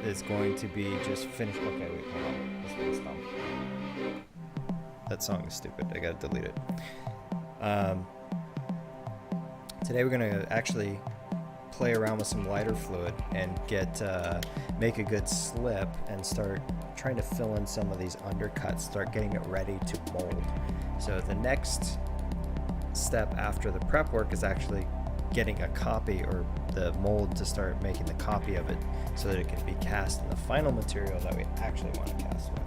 is going to be just finish. Okay, wait, hold on. This one's dumb. That song is stupid. I gotta delete it. Today we're gonna actually play around with some lighter fluid and make a good slip and start trying to fill in some of these undercuts, start getting it ready to mold. So the next step after the prep work is actually getting a copy or the mold to start making the copy of it so that it can be cast in the final material that we actually want to cast with.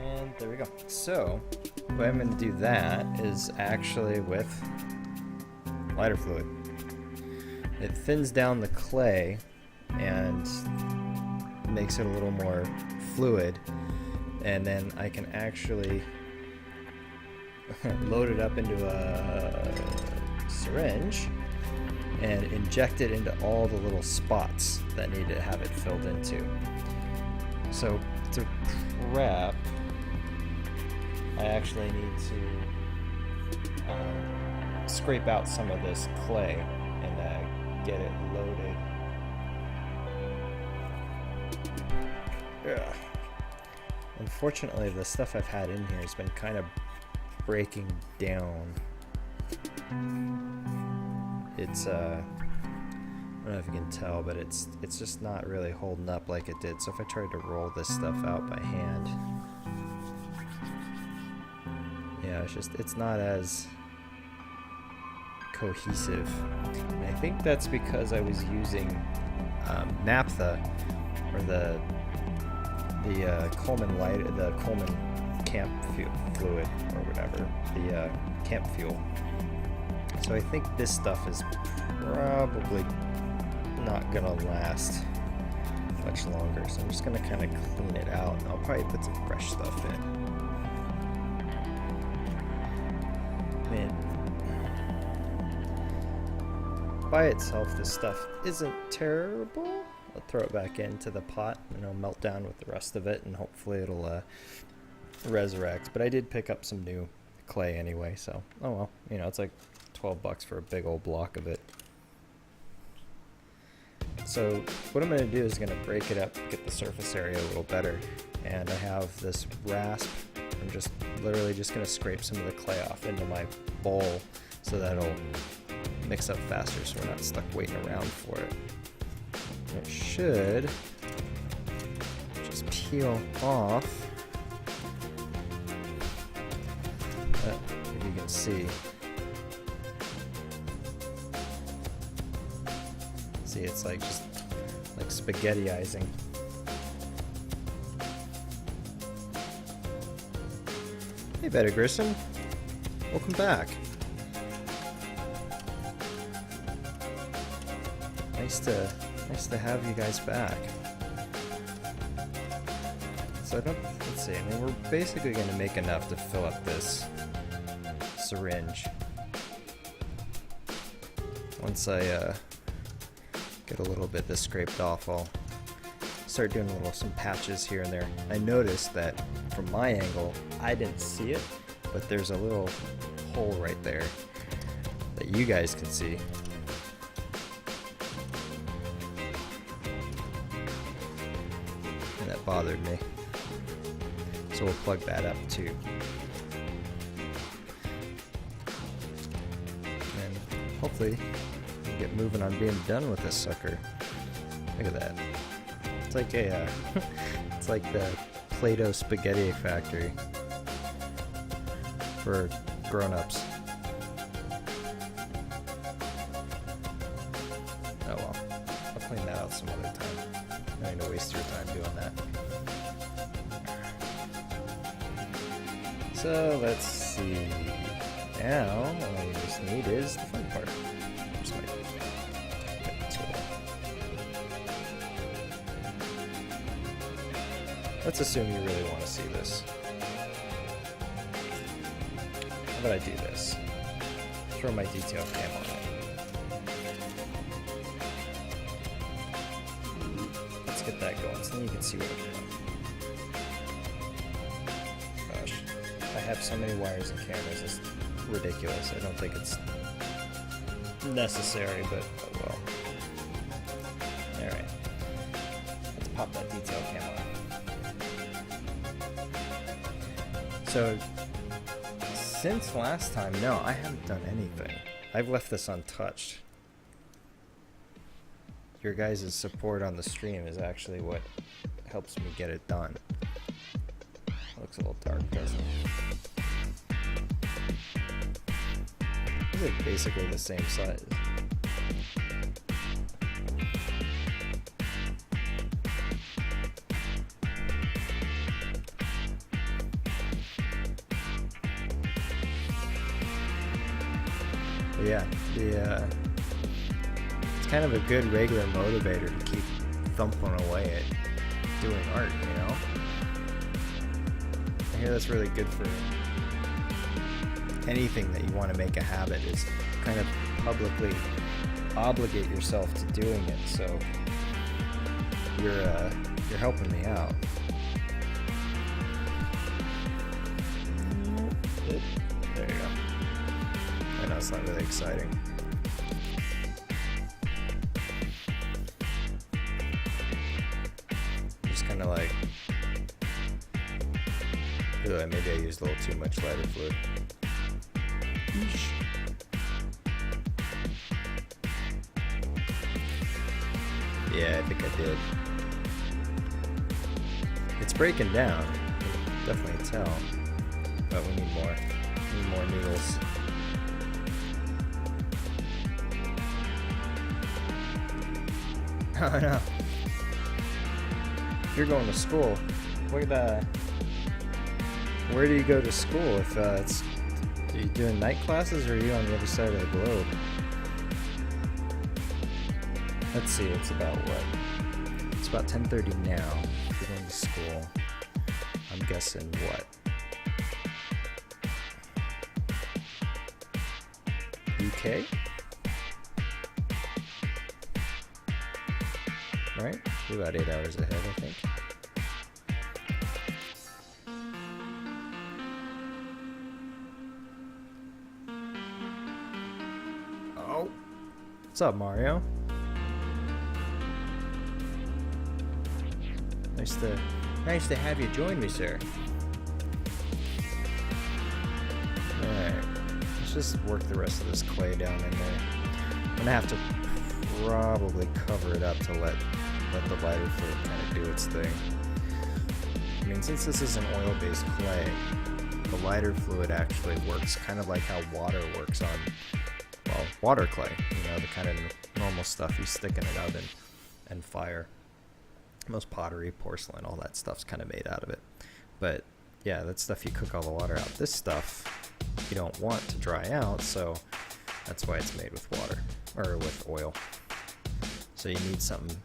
And there we go. So the way I'm going to do that is actually with lighter fluid. It thins down the clay and makes it a little more fluid, and then I can actually load it up into a syringe and inject it into all the little spots that need to have it filled into. So to prep, I actually need to scrape out some of this clay and get it loaded. Yeah. Unfortunately, the stuff I've had in here has been kind of breaking down. It's I don't know if you can tell, but it's just not really holding up like it did. So if I tried to roll this stuff out by hand, yeah, it's not as cohesive. And I think that's because I was using naphtha, or the Coleman light, the Coleman camp fluid, or whatever, the camp fuel. So I think this stuff is probably not gonna last much longer. So I'm just gonna kind of clean it out, and I'll probably put some fresh stuff in. Man, by itself, this stuff isn't terrible. I'll throw it back into the pot and it'll melt down with the rest of it, and hopefully it'll resurrect. But I did pick up some new clay anyway, so oh well, you know, it's like $12 for a big old block of it. So what I'm going to do is going to break it up, get the surface area a little better, and I have this rasp. I'm just literally just going to scrape some of the clay off into my bowl so that it'll mix up faster, so we're not stuck waiting around for it. It should just peel off. If you can see. See, it's like just like spaghettiizing. Hey, Better Grissom. Welcome back. Nice to have you guys back. So let's see, I mean, we're basically going to make enough to fill up this syringe. Once I get a little bit of this scraped off, I'll start doing some patches here and there. I noticed that from my angle, I didn't see it, but there's a little hole right there that you guys can see. And that bothered me. So we'll plug that up too. And hopefully we'll get moving on being done with this sucker. Look at that. It's like a it's like the Play-Doh spaghetti factory for grown-ups. Oh well, I'll clean that out some other time. I don't need to waste your time doing that. So let's see. Now all you just need is the fun part. Just my tool. Let's assume you really want to see this. How about I do this? Throw my detail cam on it. Let's get that going so then you can see what I'm doing. Gosh, if I have so many wires and cameras. It's ridiculous. I don't think it's necessary, but oh well. Alright. Let's pop that detail cam on. So, since last time, no, I haven't done anything. I've left this untouched. Your guys' support on the stream is actually what helps me get it done. Looks a little dark, doesn't it? It's like basically the same size. But yeah, it's kind of a good regular motivator to keep thumping away at doing art, you know? I hear that's really good for anything that you want to make a habit, is kind of publicly obligate yourself to doing it, so you're helping me out. There you go. I know it's not really exciting. Just kind of like, maybe I used a little too much lighter fluid. Eesh. Yeah, I think I did. It's breaking down. You can definitely tell. But we need more. We need more noodles. Oh no. You're going to school. Look at that. Where do you go to school? If are you doing night classes, or are you on the other side of the globe? Let's see, it's about what? It's about 10:30 now. If you're going to school, I'm guessing what? UK? Right? You're about 8 hours ahead, I think. Oh. What's up, Mario? Nice to have you join me, sir. Alright. Let's just work the rest of this clay down in there. I'm gonna have to probably cover it up to let the lighter fluid kind of do its thing. I mean, since this is an oil-based clay, the lighter fluid actually works kind of like how water works on, well, water clay. You know, the kind of normal stuff you stick in an oven and fire. Most pottery, porcelain, all that stuff's kind of made out of it. But yeah, that stuff you cook all the water out. This stuff you don't want to dry out, so that's why it's made with water, or with oil. So you need something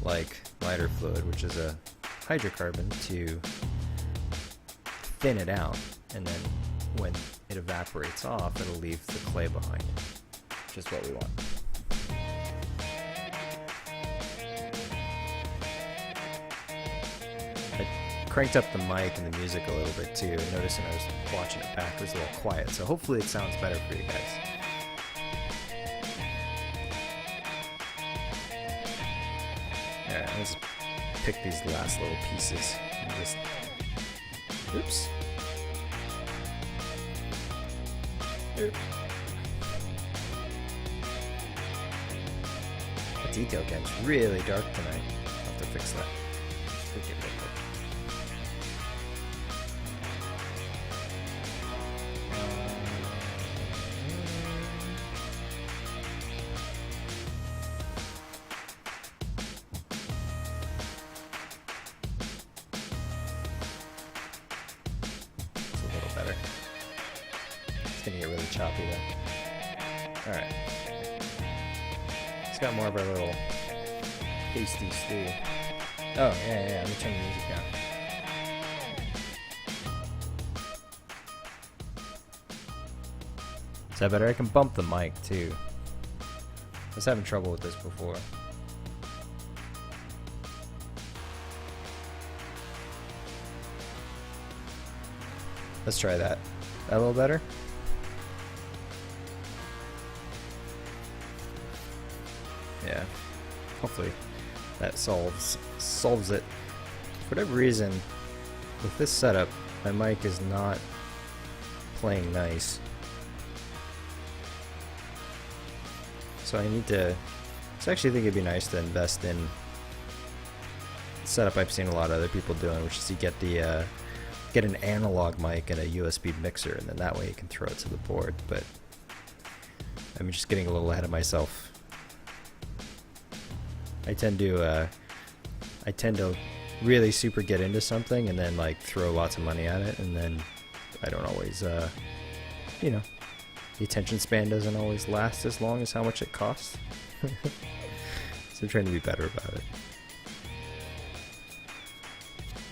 like lighter fluid, which is a hydrocarbon, to thin it out, and then when it evaporates off, it'll leave the clay behind, which is what we want. I cranked up the mic and the music a little bit too, noticing I was watching it back, it was a little quiet, so hopefully it sounds better for you guys. Alright, let's pick these last little pieces and just, oops. The detail cam's really dark tonight. I'll have to fix that. Just pick it real quick. It's a little better. It's gonna get really choppy though. Alright. It's got more of our little pasty stew. Oh, yeah, let me turn the music down. Is that better? I can bump the mic too. I was having trouble with this before. Let's try that. A little better? Yeah. Hopefully that solves it. For whatever reason, with this setup, my mic is not playing nice. So I need to... I actually think it'd be nice to invest in setup I've seen a lot of other people doing, which is you get the get an analog mic and a USB mixer, and then that way you can throw it to the board. But I'm just getting a little ahead of myself. I tend to really super get into something and then like throw lots of money at it, and then I don't always, you know, the attention span doesn't always last as long as how much it costs. So I'm trying to be better about it.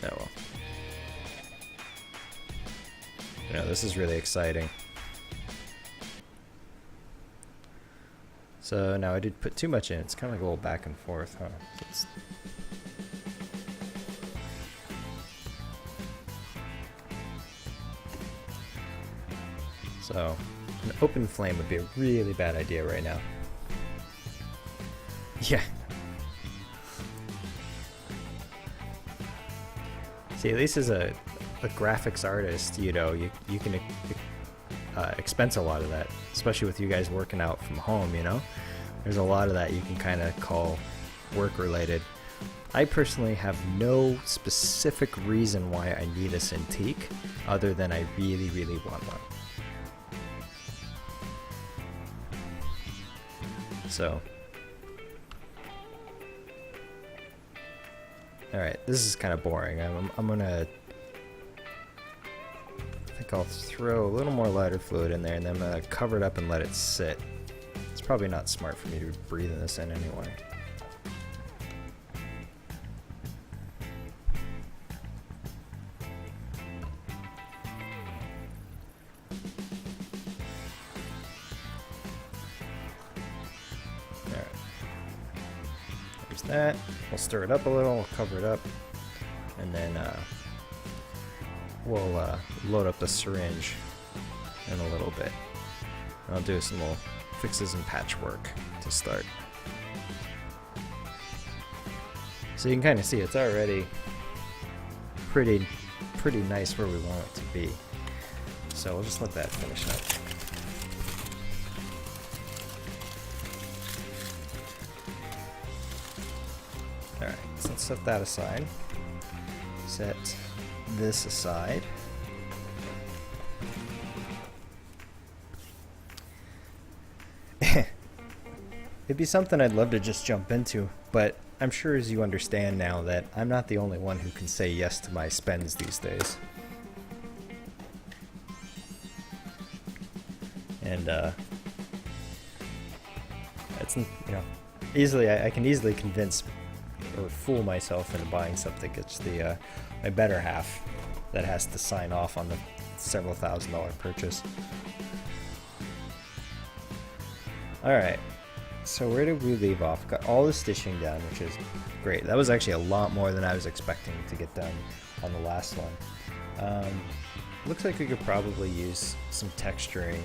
Oh well. You know, this is really exciting. So now I did put too much in. It's kind of like a little back and forth, huh? So an open flame would be a really bad idea right now. Yeah. See, at least as a graphics artist, you know, you can expense a lot of that, especially with you guys working out from home, you know? There's a lot of that you can kind of call work-related. I personally have no specific reason why I need a Cintiq, other than I really, really want one. So... Alright, this is kind of boring. I'm gonna... I think I'll throw a little more lighter fluid in there, and then I'm gonna cover it up and let it sit. It's probably not smart for me to be breathing this in anyway. Alright. There's that. We'll stir it up a little, we'll cover it up, and then we'll load up the syringe in a little bit. And I'll do some little fixes and patchwork to start. So you can kind of see it's already pretty nice where we want it to be. So we'll just let that finish up. Alright, so let's set that aside. Set this aside. It'd be something I'd love to just jump into, but I'm sure as you understand now that I'm not the only one who can say yes to my spends these days. And it's, you know, I can easily convince or fool myself into buying something. It's the my better half that has to sign off on the several $1,000 purchase. Alright, so where did we leave off? Got all the stitching done, which is great. That was actually a lot more than I was expecting to get done on the last one. Looks like we could probably use some texturing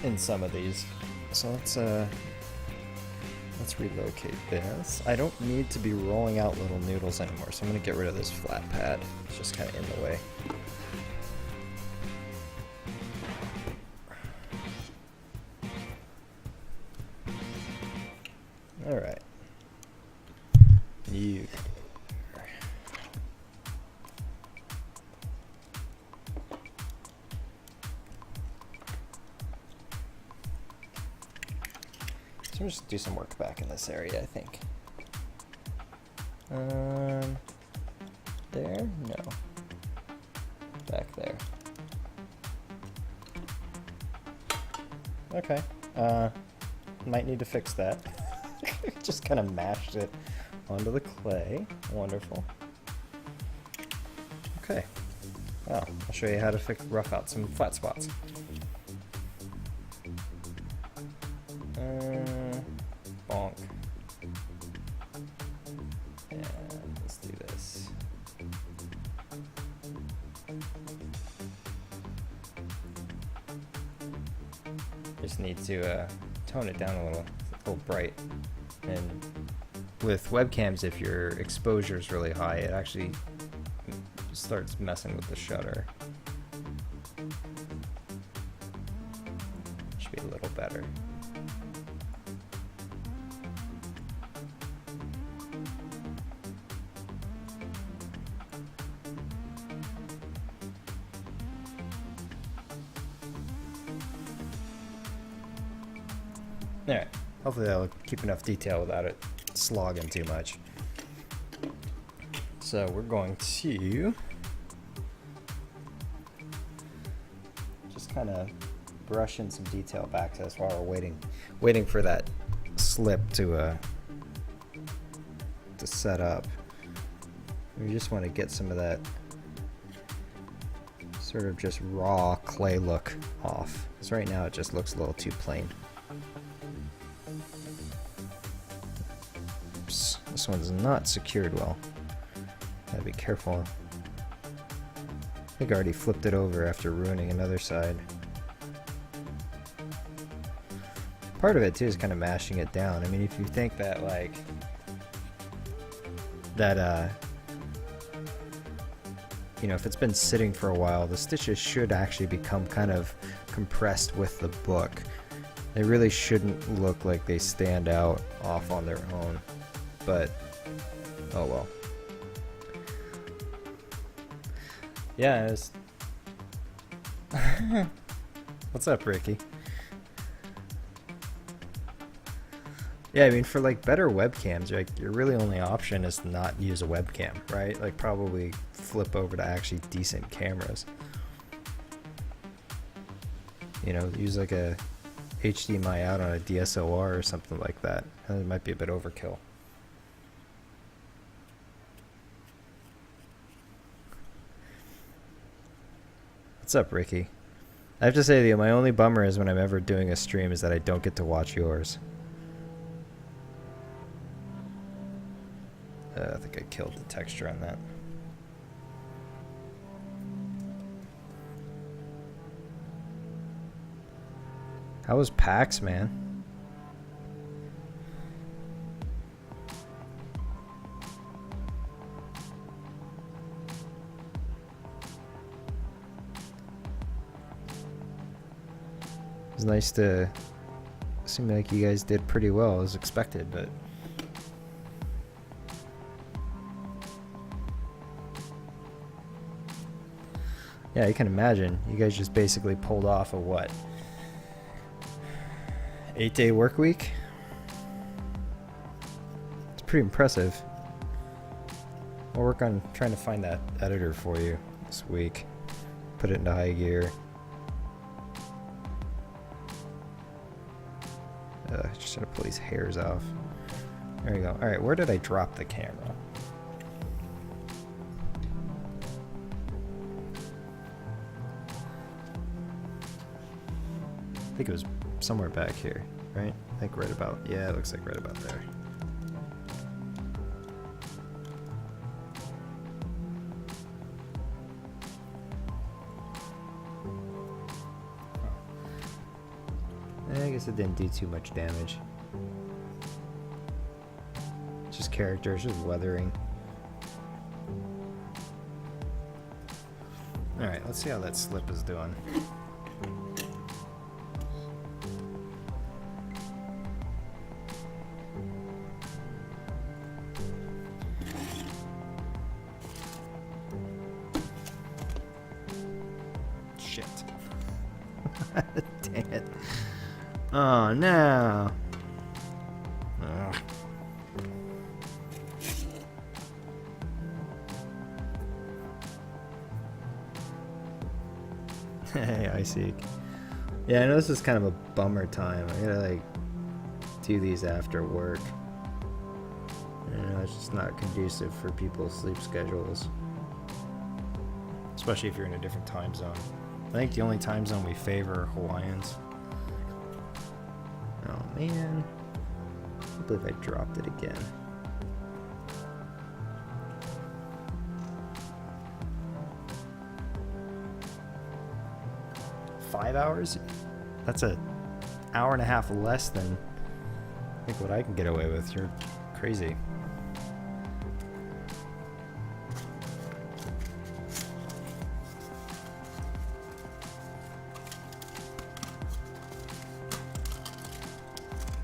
in some of these. So let's relocate this. I don't need to be rolling out little noodles anymore, so I'm going to get rid of this flat pad. It's just kind of in the way. Alright. You. So we'll just do some work back in this area, I think. There? No. Back there. Okay. Might need to fix that. Just kind of mashed it onto the clay. Wonderful. Okay. Well, I'll show you how to rough out some flat spots. Bonk. And let's do this. Just need to tone it down a little bright. And with webcams, if your exposure is really high, it actually starts messing with the shutter. Should be a little better. Alright, hopefully that'll keep enough detail without it slogging too much. So we're going to just kind of brush in some detail back to us while we're waiting for that slip to set up. We just want to get some of that sort of just raw clay look off, because right now it just looks a little too plain. Oops, this one's not secured well. Gotta be careful. I think I already flipped it over after ruining another side. Part of it too is kind of mashing it down. I mean, if you think that like that you know, if it's been sitting for a while, the stitches should actually become kind of compressed with the book. They really shouldn't look like they stand out off on their own, but oh well. Yeah, it's what's up, Ricky? Yeah, I mean, for like better webcams, like your really only option is to not use a webcam, right? Like probably flip over to actually decent cameras. You know, use like a HDMI out on a DSLR or something like that. It might be a bit overkill. What's up, Ricky? I have to say to you, my only bummer is when I'm ever doing a stream is that I don't get to watch yours. I think I killed the texture on that. How was PAX, man? It was nice to seem like you guys did pretty well as expected, but yeah, you can imagine. You guys just basically pulled off a what? 8-day work week? It's pretty impressive. We'll work on trying to find that editor for you this week. Put it into high gear. Just trying to pull these hairs off. There you go. Alright, where did I drop the camera? I think it was somewhere back here, right? I think right about, yeah, it looks like right about there. I guess it didn't do too much damage. It's just characters, just weathering. Alright, let's see how that slip is doing. Shit. Dang it. Oh no. Ugh. Hey, Iseek. Yeah, I know this is kind of a bummer time. I gotta like do these after work. You know, it's just not conducive for people's sleep schedules. Especially if you're in a different time zone. I think the only time zone we favor are Hawaiians. Oh man. I can't believe I dropped it again. $5 hours? That's a hour and a half less than I think what I can get away with. You're crazy.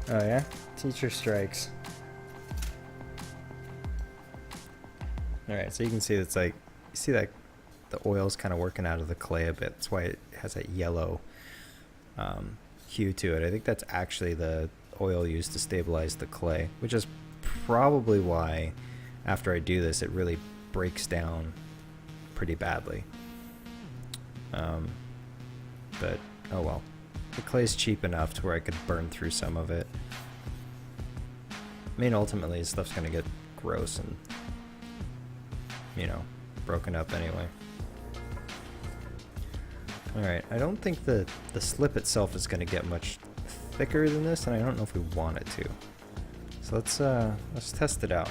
Oh yeah? Teacher strikes. Alright, so you can see it's like, you see that the oil's kind of working out of the clay a bit. That's why it has that yellow hue to it. I think that's actually the oil used to stabilize the clay, which is probably why after I do this it really breaks down pretty badly. But oh well. The clay's cheap enough to where I could burn through some of it. I mean, ultimately, this stuff's gonna get gross and, you know, broken up anyway. Alright, I don't think the slip itself is gonna get much thicker than this, and I don't know if we want it to. So let's test it out.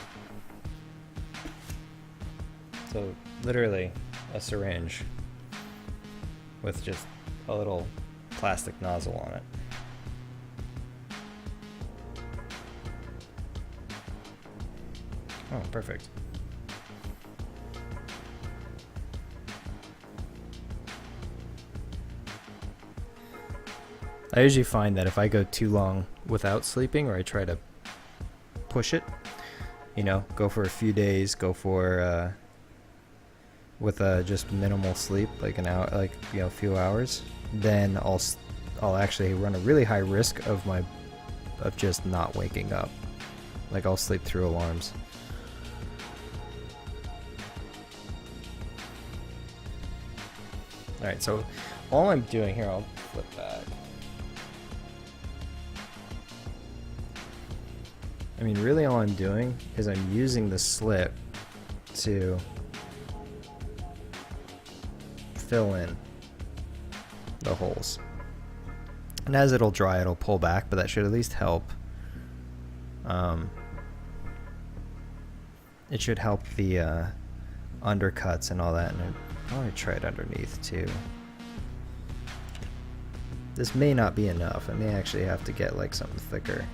So, literally, a syringe with just a little plastic nozzle on it. Oh, perfect. I usually find that if I go too long without sleeping, or I try to push it, you know, go for a few days, go for with just minimal sleep, like an hour, like, you know, a few hours, then I'll actually run a really high risk of just not waking up. Like, I'll sleep through alarms. Alright, so all I'm doing here, I'll flip back. I mean, really all I'm doing is I'm using the slip to fill in the holes. And as it'll dry, it'll pull back, but that should at least help. It should help the undercuts and all that. And I want to try it underneath too. This may not be enough. I may actually have to get like something thicker.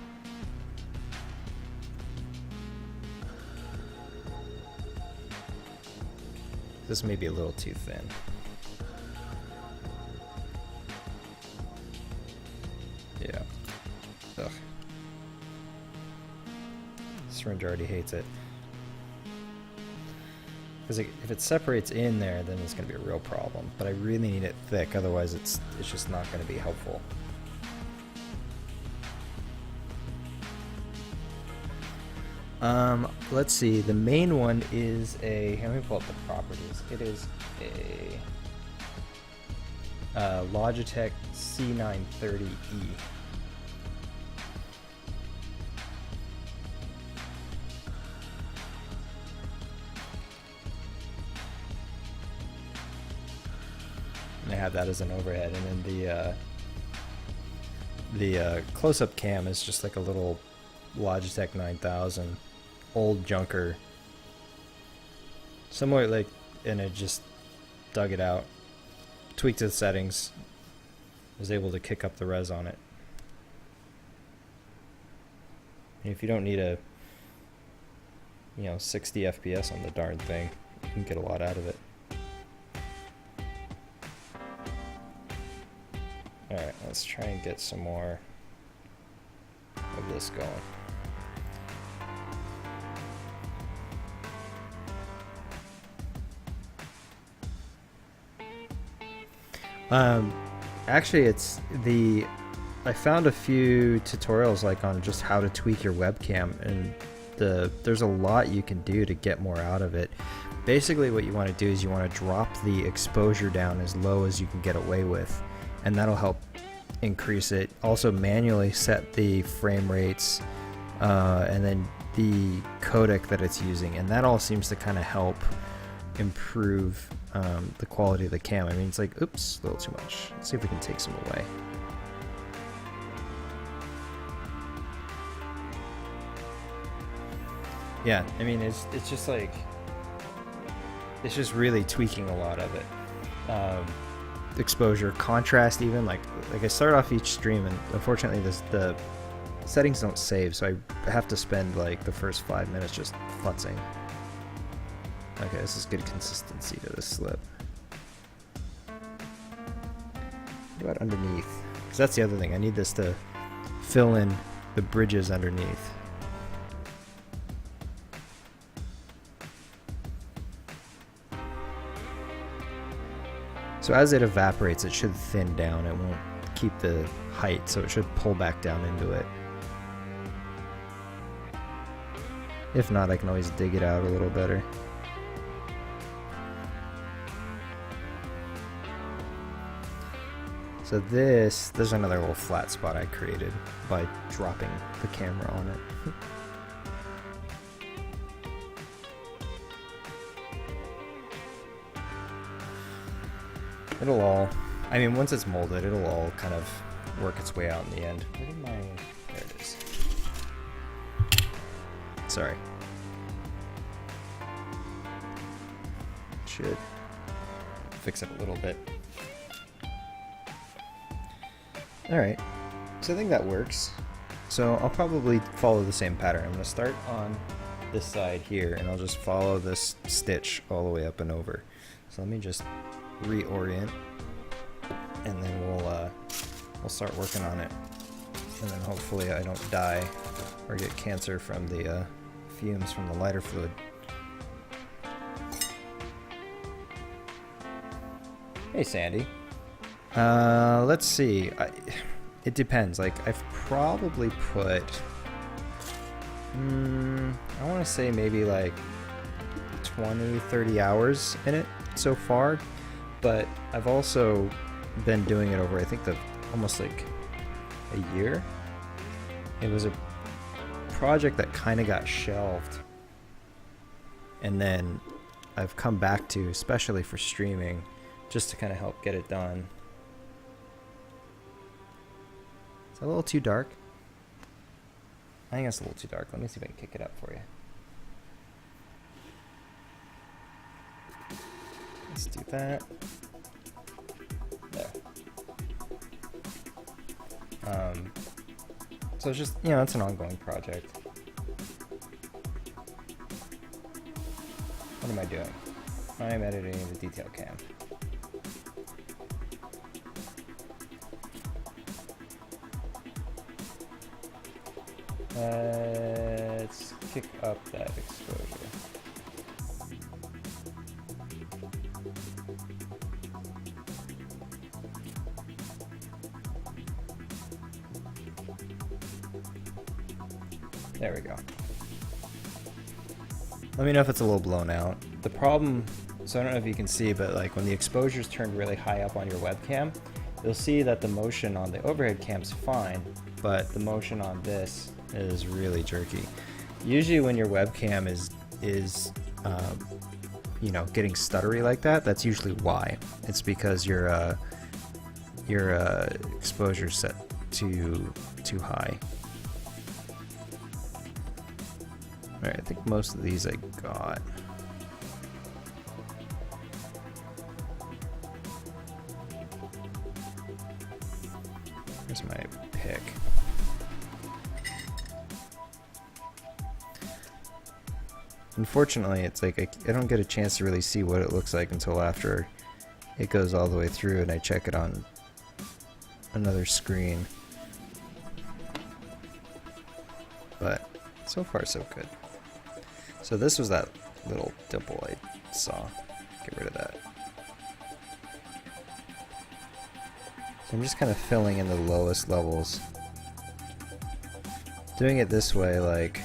This may be a little too thin. Yeah. Ugh. Syringe already hates it. Because if it separates in there, then it's going to be a real problem. But I really need it thick, otherwise it's just not going to be helpful. Let's see. The main one is let me pull up the properties. It is a Logitech C930E. And I have that as an overhead, and then the close-up cam is just like a little Logitech 9000 old junker, similar, like, and I just dug it out, tweaked the settings, was able to kick up the res on it. And if you don't need a 60 FPS on the darn thing, you can get a lot out of it. Alright, let's try and get some more of this going. Actually, I found a few tutorials like on just how to tweak your webcam, and there's a lot you can do to get more out of it. Basically, what you want to do is you want to drop the exposure down as low as you can get away with, and that'll help increase it. Also, manually set the frame rates, and then the codec that it's using, and that all seems to kind of help improve the quality of the cam. I mean, it's like, oops, a little too much. Let's see if we can take some away. Yeah, I mean, it's just like, it's just really tweaking a lot of it. exposure, contrast even. Like I start off each stream, and unfortunately the settings don't save, so I have to spend like the first 5 minutes just futzing. Okay, this is good consistency to this slip. What about underneath? Because that's the other thing. I need this to fill in the bridges underneath. So as it evaporates, it should thin down. It won't keep the height, so it should pull back down into it. If not, I can always dig it out a little better. So there's another little flat spot I created by dropping the camera on it. It'll all, I mean, once it's molded, it'll all kind of work its way out in the end. Where did my, there it is. Sorry. Should fix it a little bit. Alright, so I think that works. So I'll probably follow the same pattern. I'm going to start on this side here, and I'll just follow this stitch all the way up and over. So let me just reorient, and then we'll start working on it. And then hopefully I don't die or get cancer from the fumes from the lighter fluid. Hey Sandy. Let's see. It depends. Like, I've probably put, I want to say maybe like 20, 30 hours in it so far, but I've also been doing it over, I think, almost like a year. It was a project that kind of got shelved, and then I've come back to, especially for streaming, just to kind of help get it done. Is that a little too dark? I think that's a little too dark. Let me see if I can kick it up for you. Let's do that. There. So it's just, it's an ongoing project. What am I doing? I'm editing the detail cam. Let's kick up that exposure. There we go. Let me know if it's a little blown out. The problem, so I don't know if you can see, but like when the exposure's turned really high up on your webcam, you'll see that the motion on the overhead cam's fine, but the motion on this is really jerky. Usually when your webcam is getting stuttery like that, that's usually why. It's because your exposure's set too high. Alright, I think most of these I got. Here's my pick. Unfortunately, it's like I don't get a chance to really see what it looks like until after it goes all the way through and I check it on another screen. But so far so good. So this was that little dimple I saw. Get rid of that. So I'm just kind of filling in the lowest levels. Doing it this way, like,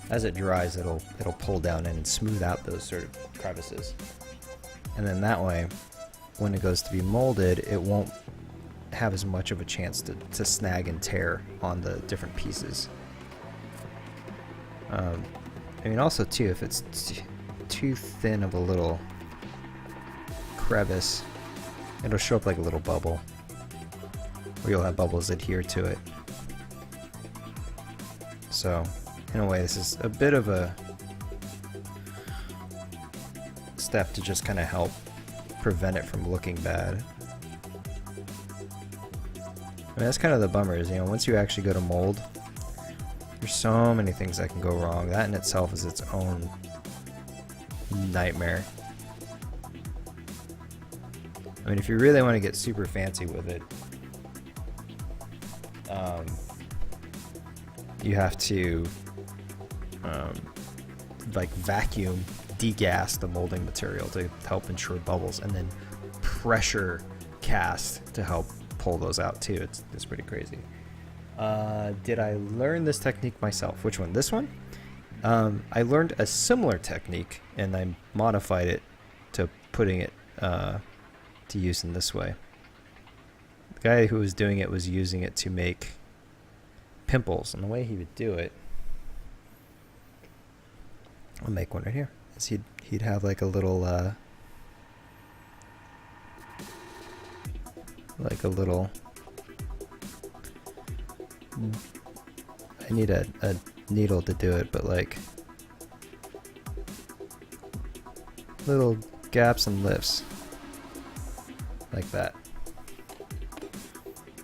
as it dries, it'll pull down and smooth out those sort of crevices. And then that way, when it goes to be molded, it won't have as much of a chance to snag and tear on the different pieces. I mean, also too, if it's too thin of a little crevice, it'll show up like a little bubble, or you'll have bubbles adhere to it. So, in a way, this is a bit of a step to just kind of help prevent it from looking bad. I mean, that's kind of the bummer is, you know, once you actually go to mold, there's so many things that can go wrong. That in itself is its own nightmare. I mean, if you really want to get super fancy with it, you have to like vacuum degas the molding material to help ensure bubbles, and then pressure cast to help pull those out too. It's pretty crazy. Did I learn this technique myself? Which one? This one? I learned a similar technique and I modified it to putting it to use in this way. The guy who was doing it was using it to make pimples, and the way he would do it, I'll make one right here, is he'd have like a little I need a needle to do it, but like little gaps and lifts like that,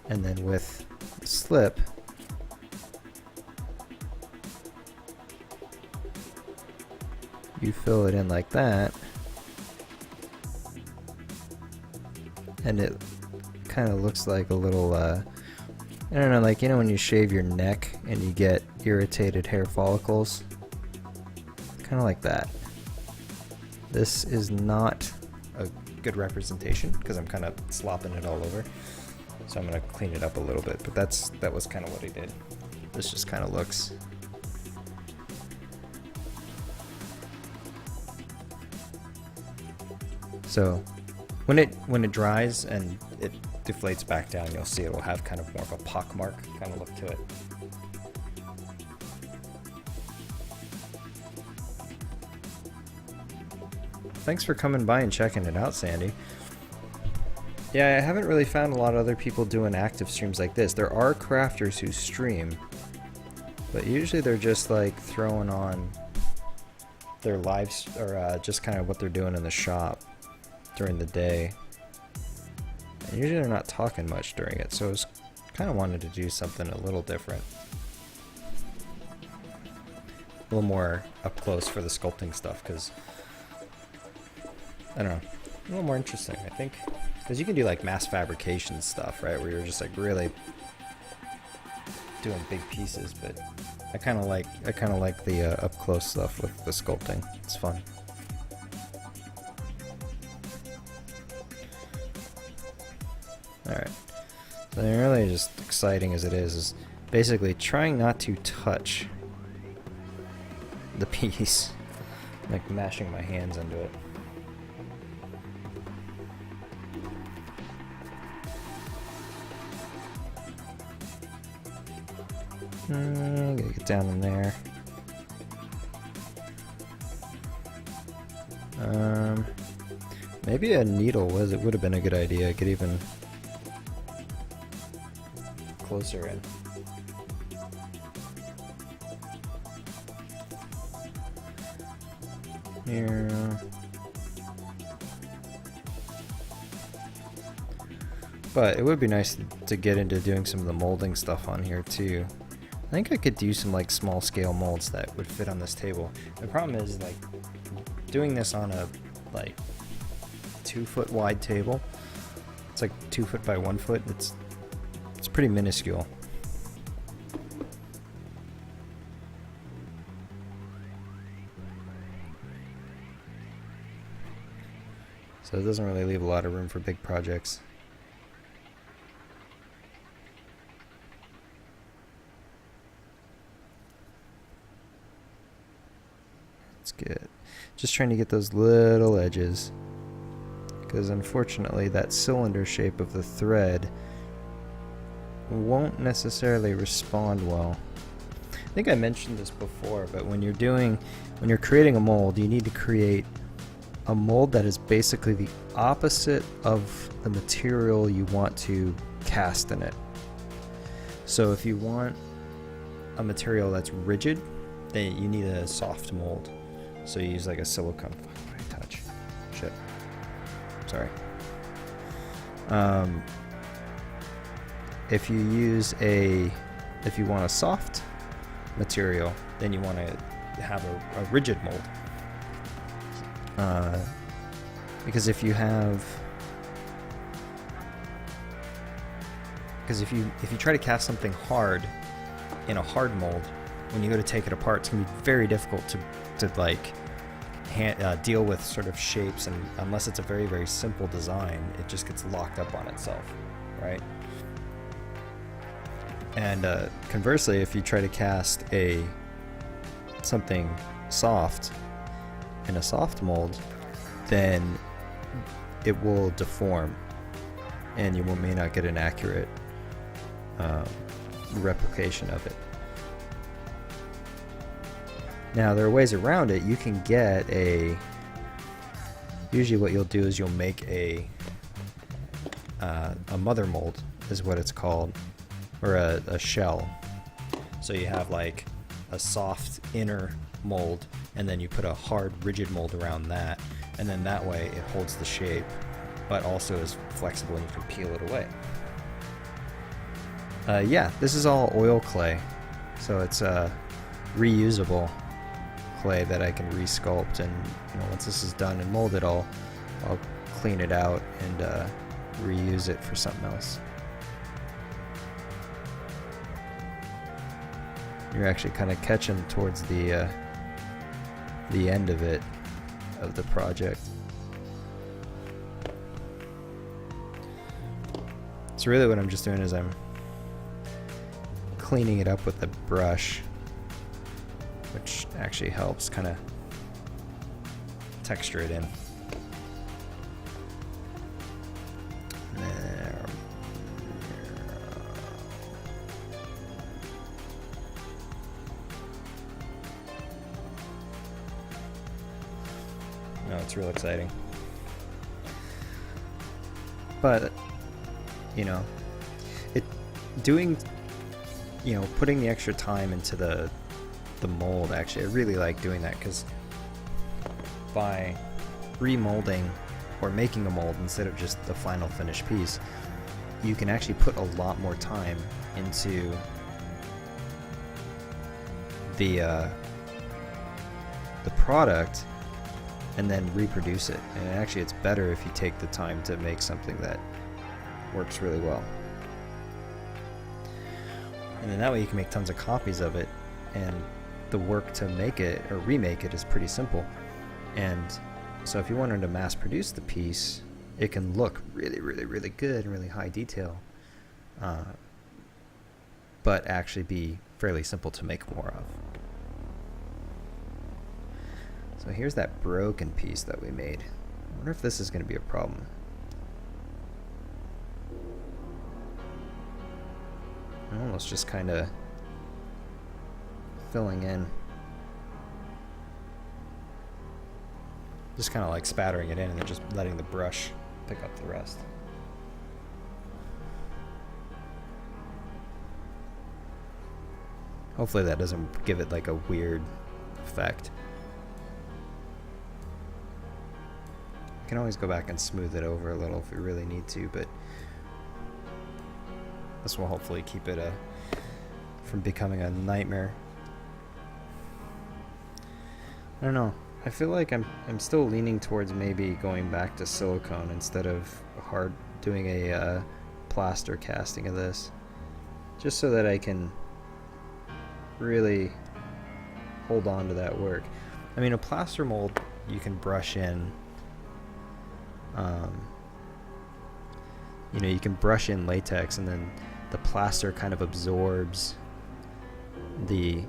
and then with the slip you fill it in like that, and it kind of looks like a little I don't know, like, you know when you shave your neck and you get irritated hair follicles, kind of like that. This is not a good representation because I'm kind of slopping it all over, so I'm going to clean it up a little bit, but that was kind of what he did. This just kind of looks so when it dries and it deflates back down, you'll see it'll have kind of more of a pockmark kind of look to it. Thanks for coming by and checking it out, Sandy. Yeah, I haven't really found a lot of other people doing active streams like this. There are crafters who stream, but usually they're just like throwing on their lives, or just kind of what they're doing in the shop during the day. And usually they're not talking much during it, so I was kind of wanted to do something a little different. A little more up close for the sculpting stuff, because I don't know, a little more interesting, I think. Because you can do like mass fabrication stuff, right, where you're just like really doing big pieces, but I kind of like the up close stuff with the sculpting. It's fun. Alright, so really just exciting as it is basically trying not to touch the piece, like mashing my hands into it. Gotta get down in there. Maybe a needle would have been a good idea. Get even closer in. Here. But it would be nice to get into doing some of the molding stuff on here too. I think I could do some like small scale molds that would fit on this table. The problem is like doing this on a like 2-foot wide table. It's like 2 foot by 1 foot. It's pretty minuscule. So it doesn't really leave a lot of room for big projects. Let's get, just trying to get those little edges, because unfortunately that cylinder shape of the thread won't necessarily respond well. I think I mentioned this before, but when you're creating a mold, you need to create a mold that is basically the opposite of the material you want to cast in it. So if you want a material that's rigid, then you need a soft mold. So you use like a silicone. What did I touch? Shit. Sorry. If you use if you want a soft material, then you want to have a rigid mold. Because if you try to cast something hard in a hard mold, when you go to take it apart, it's gonna be very difficult to like deal with sort of shapes, and unless it's a very, very simple design, it just gets locked up on itself, right? And conversely, if you try to cast something soft in a soft mold, then it will deform, and you may not get an accurate replication of it. Now, there are ways around it. You can get usually what you'll do is you'll make a mother mold, is what it's called, or a shell. So you have like a soft inner mold, and then you put a hard rigid mold around that, and then that way it holds the shape, but also is flexible and you can peel it away. Yeah, this is all oil clay, so it's reusable clay that I can resculpt, and once this is done and molded, I'll clean it out and reuse it for something else. You're actually kind of catching towards the end of the project. So really what I'm just doing is I'm cleaning it up with a brush, which actually helps kind of texture it in. No, it's real exciting. But putting the extra time into the mold, actually I really like doing that, because by remolding or making a mold instead of just the final finished piece, you can actually put a lot more time into the product and then reproduce it. And actually it's better if you take the time to make something that works really well. And then that way you can make tons of copies of it, and the work to make it or remake it is pretty simple. And so if you wanted to mass produce the piece, it can look really, really, really good and really high detail, but actually be fairly simple to make more of. So here's that broken piece that we made. I wonder if this is going to be a problem. I'm almost just kind of filling in. Just kind of like spattering it in and then just letting the brush pick up the rest. Hopefully that doesn't give it like a weird effect. You can always go back and smooth it over a little if you really need to, but this will hopefully keep it from becoming a nightmare. I don't know. I feel like I'm still leaning towards maybe going back to silicone instead of doing a plaster casting of this, just so that I can really hold on to that work. I mean, a plaster mold you can brush in. You can brush in latex, and then the plaster kind of absorbs the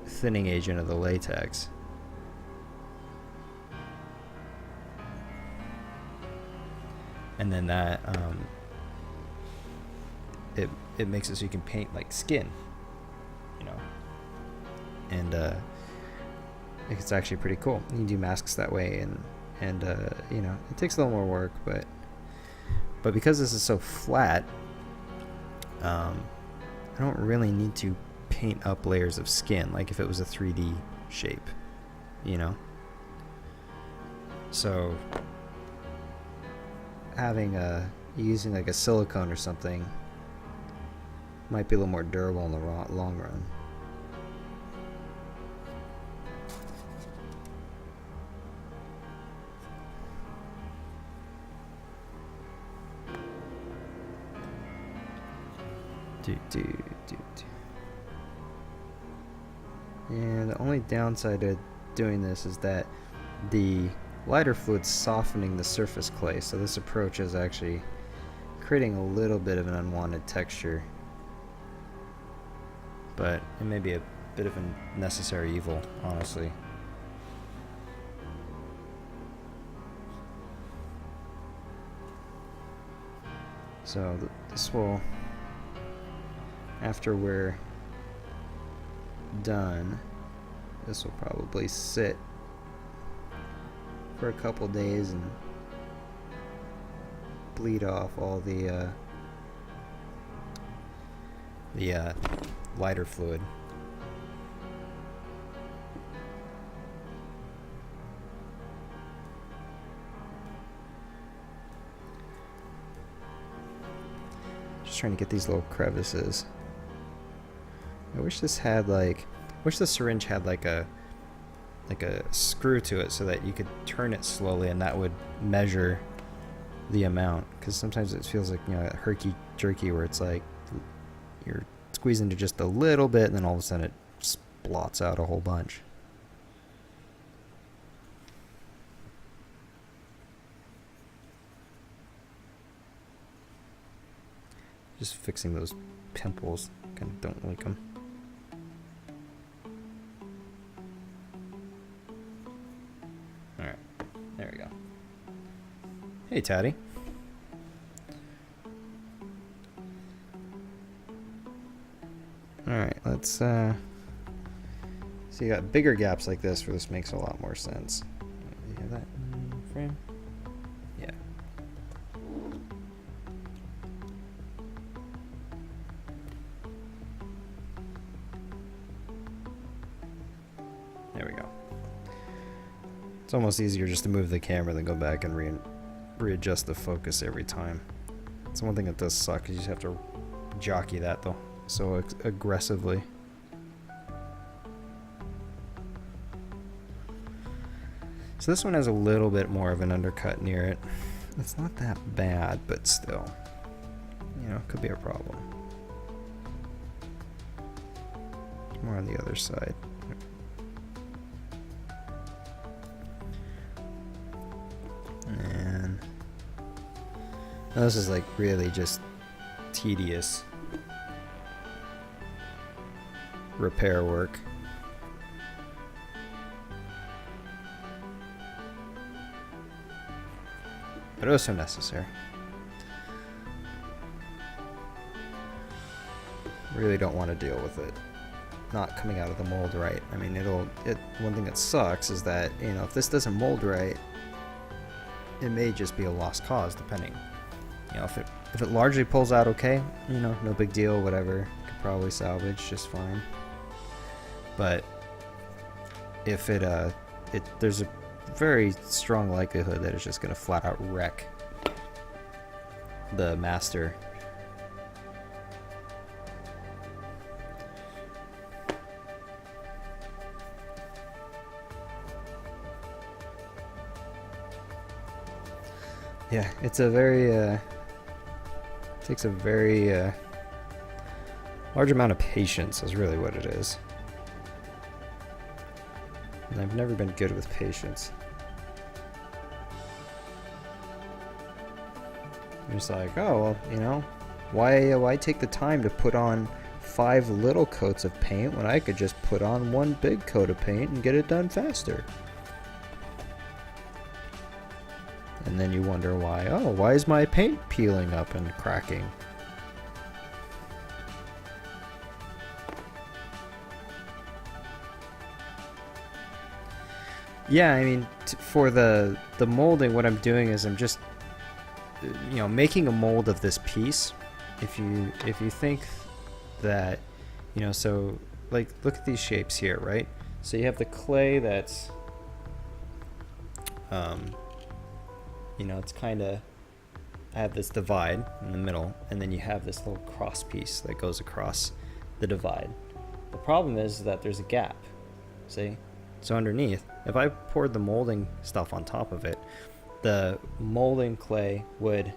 thinning agent of the latex. And then that it makes it so you can paint like skin, and it's actually pretty cool. You can do masks that way, and it takes a little more work, but because this is so flat, I don't really need to paint up layers of skin like if it was a 3D shape, So having using like a silicone or something might be a little more durable in the long run. And the only downside of doing this is that the lighter fluid's softening the surface clay, so this approach is actually creating a little bit of an unwanted texture. But it may be a bit of a necessary evil, honestly. So this will, after we're done, this will probably sit for a couple days and bleed off all the lighter fluid. Just trying to get these little crevices. I wish this had like, the syringe had like a screw to it so that you could turn it slowly and that would measure the amount, because sometimes it feels like, you know, herky jerky where it's like you're squeezing into just a little bit and then all of a sudden it just blots out a whole bunch. Just fixing those pimples, kind of don't like them. Alright, there we go. Hey, Taddy. Alright, let's so you got bigger gaps like this where this makes a lot more sense. You have that frame? Yeah. There we go. It's almost easier just to move the camera than go back and readjust the focus every time. It's one thing that does suck, is you just have to jockey that though so aggressively. So this one has a little bit more of an undercut near it. It's not that bad, but still, you know, could be a problem. More on the other side. And now this is like really just tedious repair work. But also necessary. Really don't want to deal with it not coming out of the mold right. I mean, one thing that sucks is that, you know, if this doesn't mold right, it may just be a lost cause, depending. You know, if it largely pulls out okay, you know, no big deal, whatever, could probably salvage just fine. But if there's a very strong likelihood that it's just going to flat out wreck the master. Yeah, it's a very takes a very large amount of patience is really what it is. And I've never been good with patience. I'm just like, oh, well, you know, why take the time to put on 5 little coats of paint when I could just put on 1 big coat of paint and get it done faster? And then you wonder why, oh, why is my paint peeling up and cracking? Yeah, I mean, for the molding, what I'm doing is I'm just, you know, making a mold of this piece. If you think that, you know, so like look at these shapes here, right? So you have the clay that's, you know, it's kind of I have this divide in the middle, and then you have this little cross piece that goes across the divide. The problem is that there's a gap, see? So underneath, if I poured the molding stuff on top of it, the molding clay would,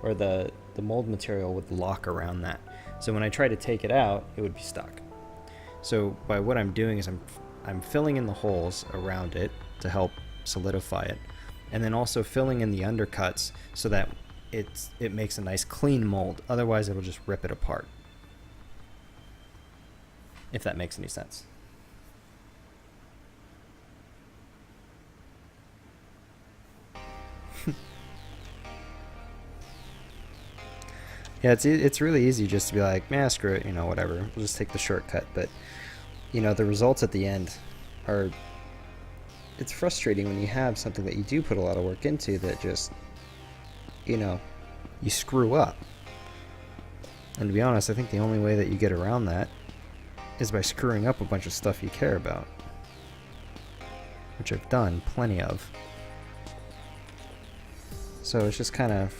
or the mold material would lock around that. So when I try to take it out, it would be stuck. So by what I'm doing is I'm filling in the holes around it to help solidify it, and then also filling in the undercuts so that it makes a nice clean mold. Otherwise it'll just rip it apart, if that makes any sense. Yeah, it's really easy just to be like, man, screw it, whatever. We'll just take the shortcut. But, the results at the end are... It's frustrating when you have something that you do put a lot of work into that just, you screw up. And to be honest, I think the only way that you get around that is by screwing up a bunch of stuff you care about. Which I've done plenty of. So it's just kind of...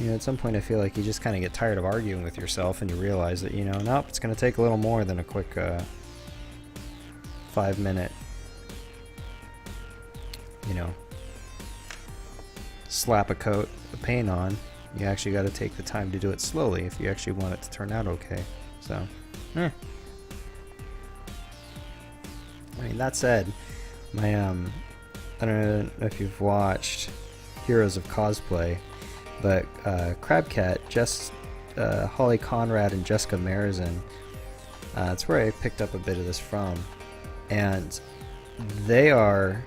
at some point I feel like you just kind of get tired of arguing with yourself and you realize that, nope, it's going to take a little more than a quick 5-minute, slap a coat of paint on. You actually got to take the time to do it slowly if you actually want it to turn out okay. So, I mean, that said, my, I don't know if you've watched Heroes of Cosplay, but Crabcat, Holly Conrad and Jessica Marizin, that's where I picked up a bit of this from, and they are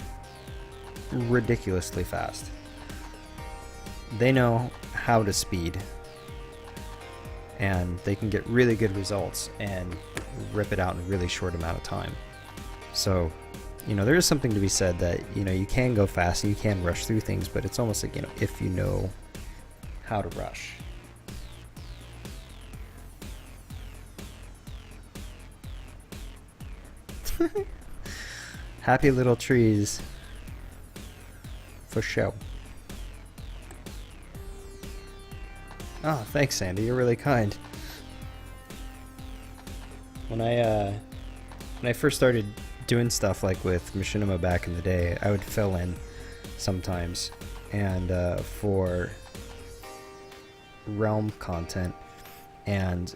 ridiculously fast. They know how to speed, and they can get really good results and rip it out in a really short amount of time. So, there is something to be said that, you can go fast and you can rush through things, but it's almost like, if you know how to rush. Happy little trees. For show. Oh, thanks, Sandy. You're really kind. When I first started doing stuff like with Machinima back in the day, I would fill in sometimes, and for realm content, and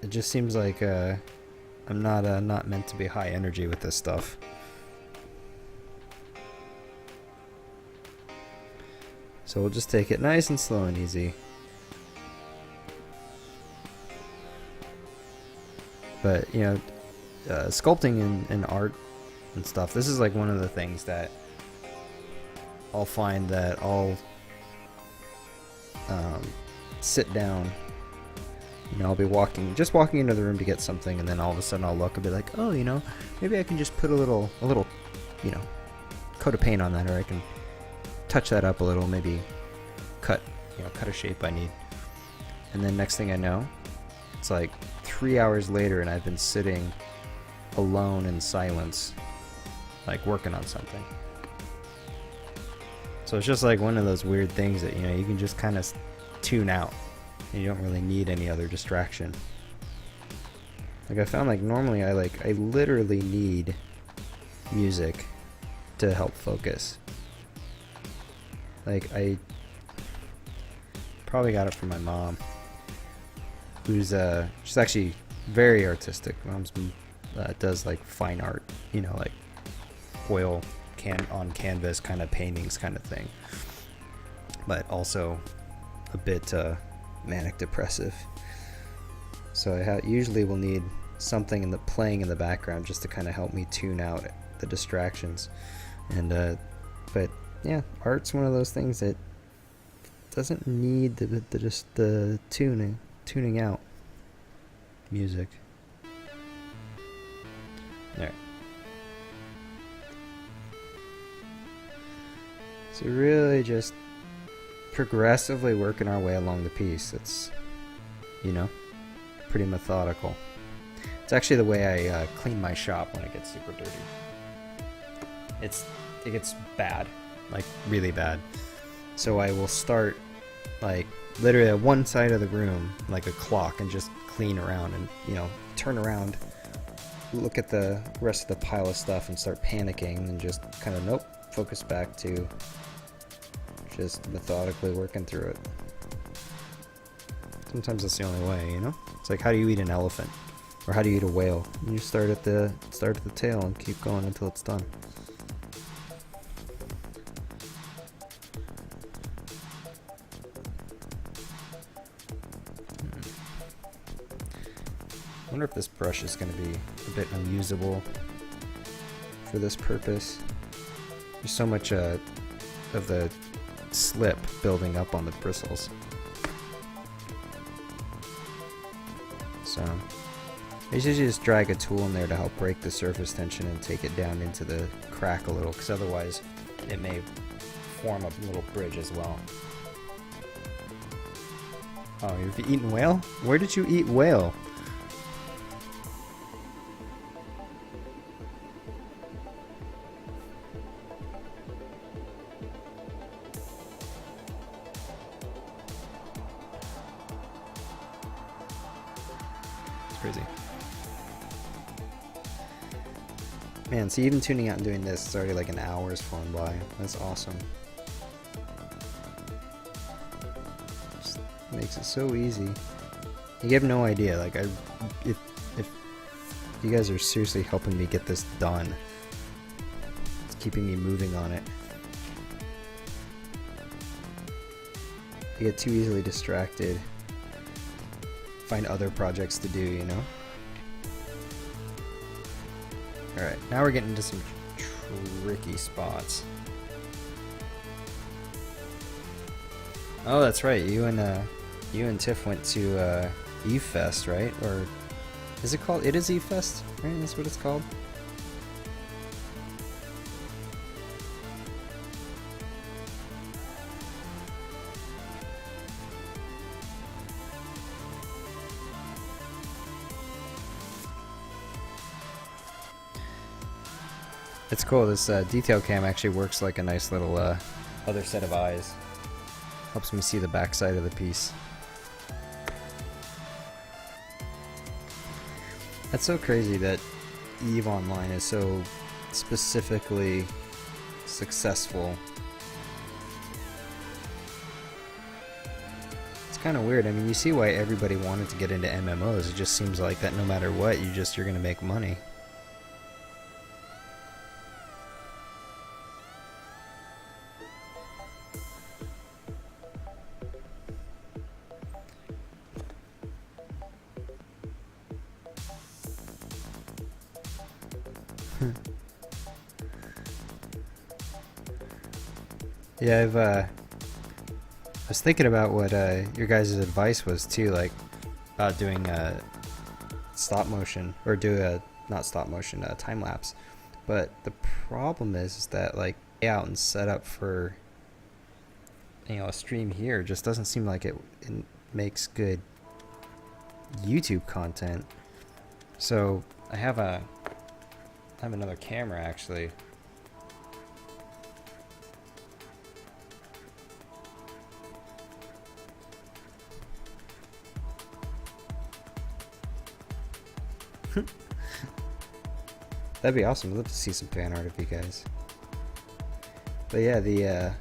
it just seems like I'm not meant to be high energy with this stuff. So we'll just take it nice and slow and easy. But sculpting and art and stuff, this is like one of the things that I'll find that I'll sit down, I'll be walking into the room to get something, and then all of a sudden I'll look and be like, oh, maybe I can just put a little coat of paint on that, or I can touch that up a little, maybe cut a shape I need. And then next thing I know, it's like 3 hours later and I've been sitting alone in silence, like working on something. So it's just like one of those weird things that, you can just kind of tune out and you don't really need any other distraction. Like I found, like normally I literally need music to help focus. Like I probably got it from my mom, who's she's actually very artistic. Mom's does like fine art, like oil on canvas kind of paintings kind of thing, but also a bit manic depressive. So I usually will need something playing in the background just to kind of help me tune out the distractions. And but yeah, art's one of those things that doesn't need the tuning out music. There. So really just progressively working our way along the piece. It's, pretty methodical. It's actually the way I clean my shop when it gets super dirty. It gets bad like really bad. So I will start like literally at one side of the room, like a clock, and just clean around and, you know, turn around, look at the rest of the pile of stuff and start panicking, and just kind of, nope, focus back to just methodically working through it. Sometimes that's the only way, you know? It's like, how do you eat an elephant? Or how do you eat a whale? You start at the tail and keep going until it's done. I wonder if this brush is going to be a bit unusable for this purpose. There's so much of the slip building up on the bristles. So I usually just drag a tool in there to help break the surface tension and take it down into the crack a little, because otherwise it may form a little bridge as well. Oh, you've eaten whale? Where did you eat whale? Crazy. Man, see, even tuning out and doing this, it's already like an hour's flown by. That's awesome. Just makes it so easy. You have no idea. Like, if you guys are seriously helping me get this done, it's keeping me moving on it. I get too easily distracted. Find other projects to do, you know? Alright, now we're getting into some tricky spots. Oh, that's right. You and Tiff went to Eve Fest, right? Or is it called? It is Eve Fest, right? That's what it's called. It's cool. This detail cam actually works like a nice little other set of eyes. Helps me see the backside of the piece. That's so crazy that EVE Online is so specifically successful. It's kind of weird. I mean, you see why everybody wanted to get into MMOs. It just seems like that no matter what, you're gonna make money. Yeah, I was thinking about what your guys' advice was too, like about doing stop motion, or not stop motion, time lapse. But the problem is that like layout and setup for, you know, a stream here just doesn't seem like it makes good YouTube content. So I have another camera actually. That'd be awesome. I'd love to see some fan art of you guys. But yeah,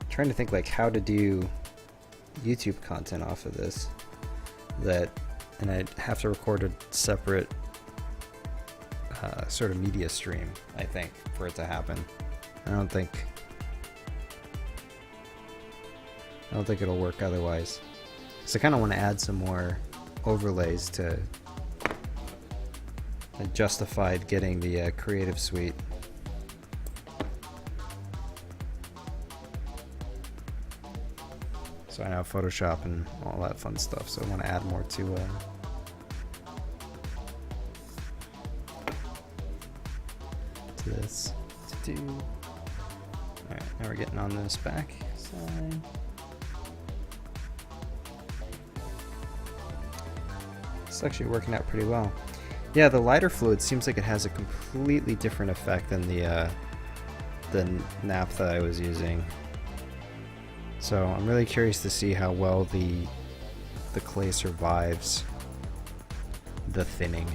trying to think like how to do YouTube content off of this. And I'd have to record a separate sort of media stream, I think, for it to happen. I don't think it'll work otherwise. So I kind of want to add some more overlays to justified getting the creative suite. So I know Photoshop and all that fun stuff, so I want to add more to this to do. Alright, now we're getting on this back side. It's actually working out pretty well. Yeah, the lighter fluid seems like it has a completely different effect than the the naphtha I was using. So I'm really curious to see how well the clay survives the thinning.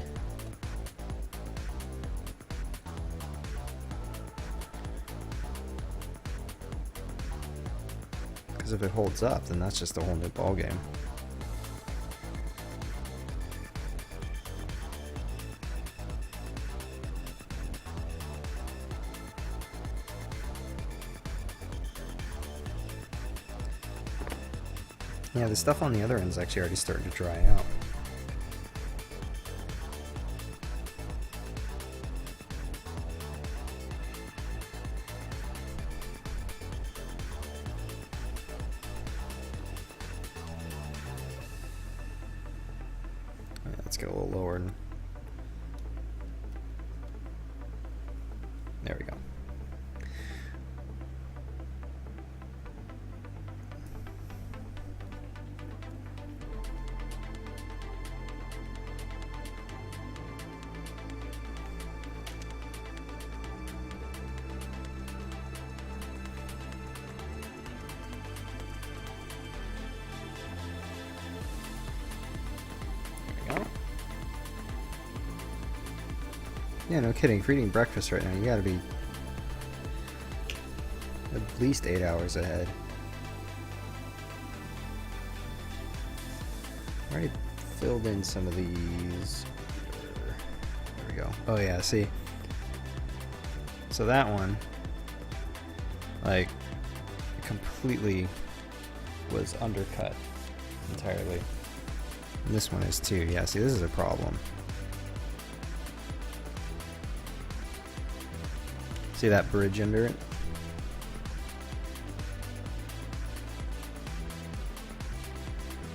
Because if it holds up, then that's just a whole new ballgame. Yeah, the stuff on the other end is actually already starting to dry out. Yeah, let's get a little lower. There we go. Yeah, no kidding. If you're eating breakfast right now, you gotta be at least 8 hours ahead. I already filled in some of these. There we go. Oh yeah, see. So that one, like, completely was undercut entirely. And this one is too. Yeah, see, this is a problem. See that bridge under it?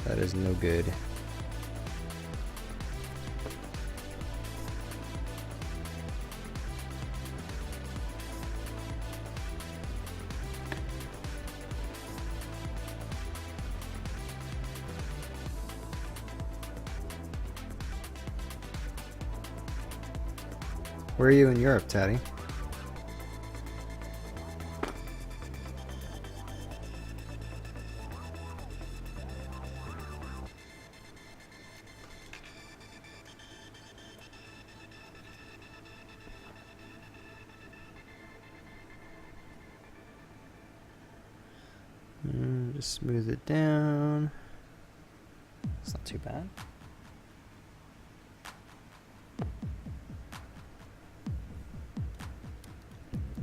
That is no good. Where are you in Europe, Taddy? Just smooth it down. It's not too bad.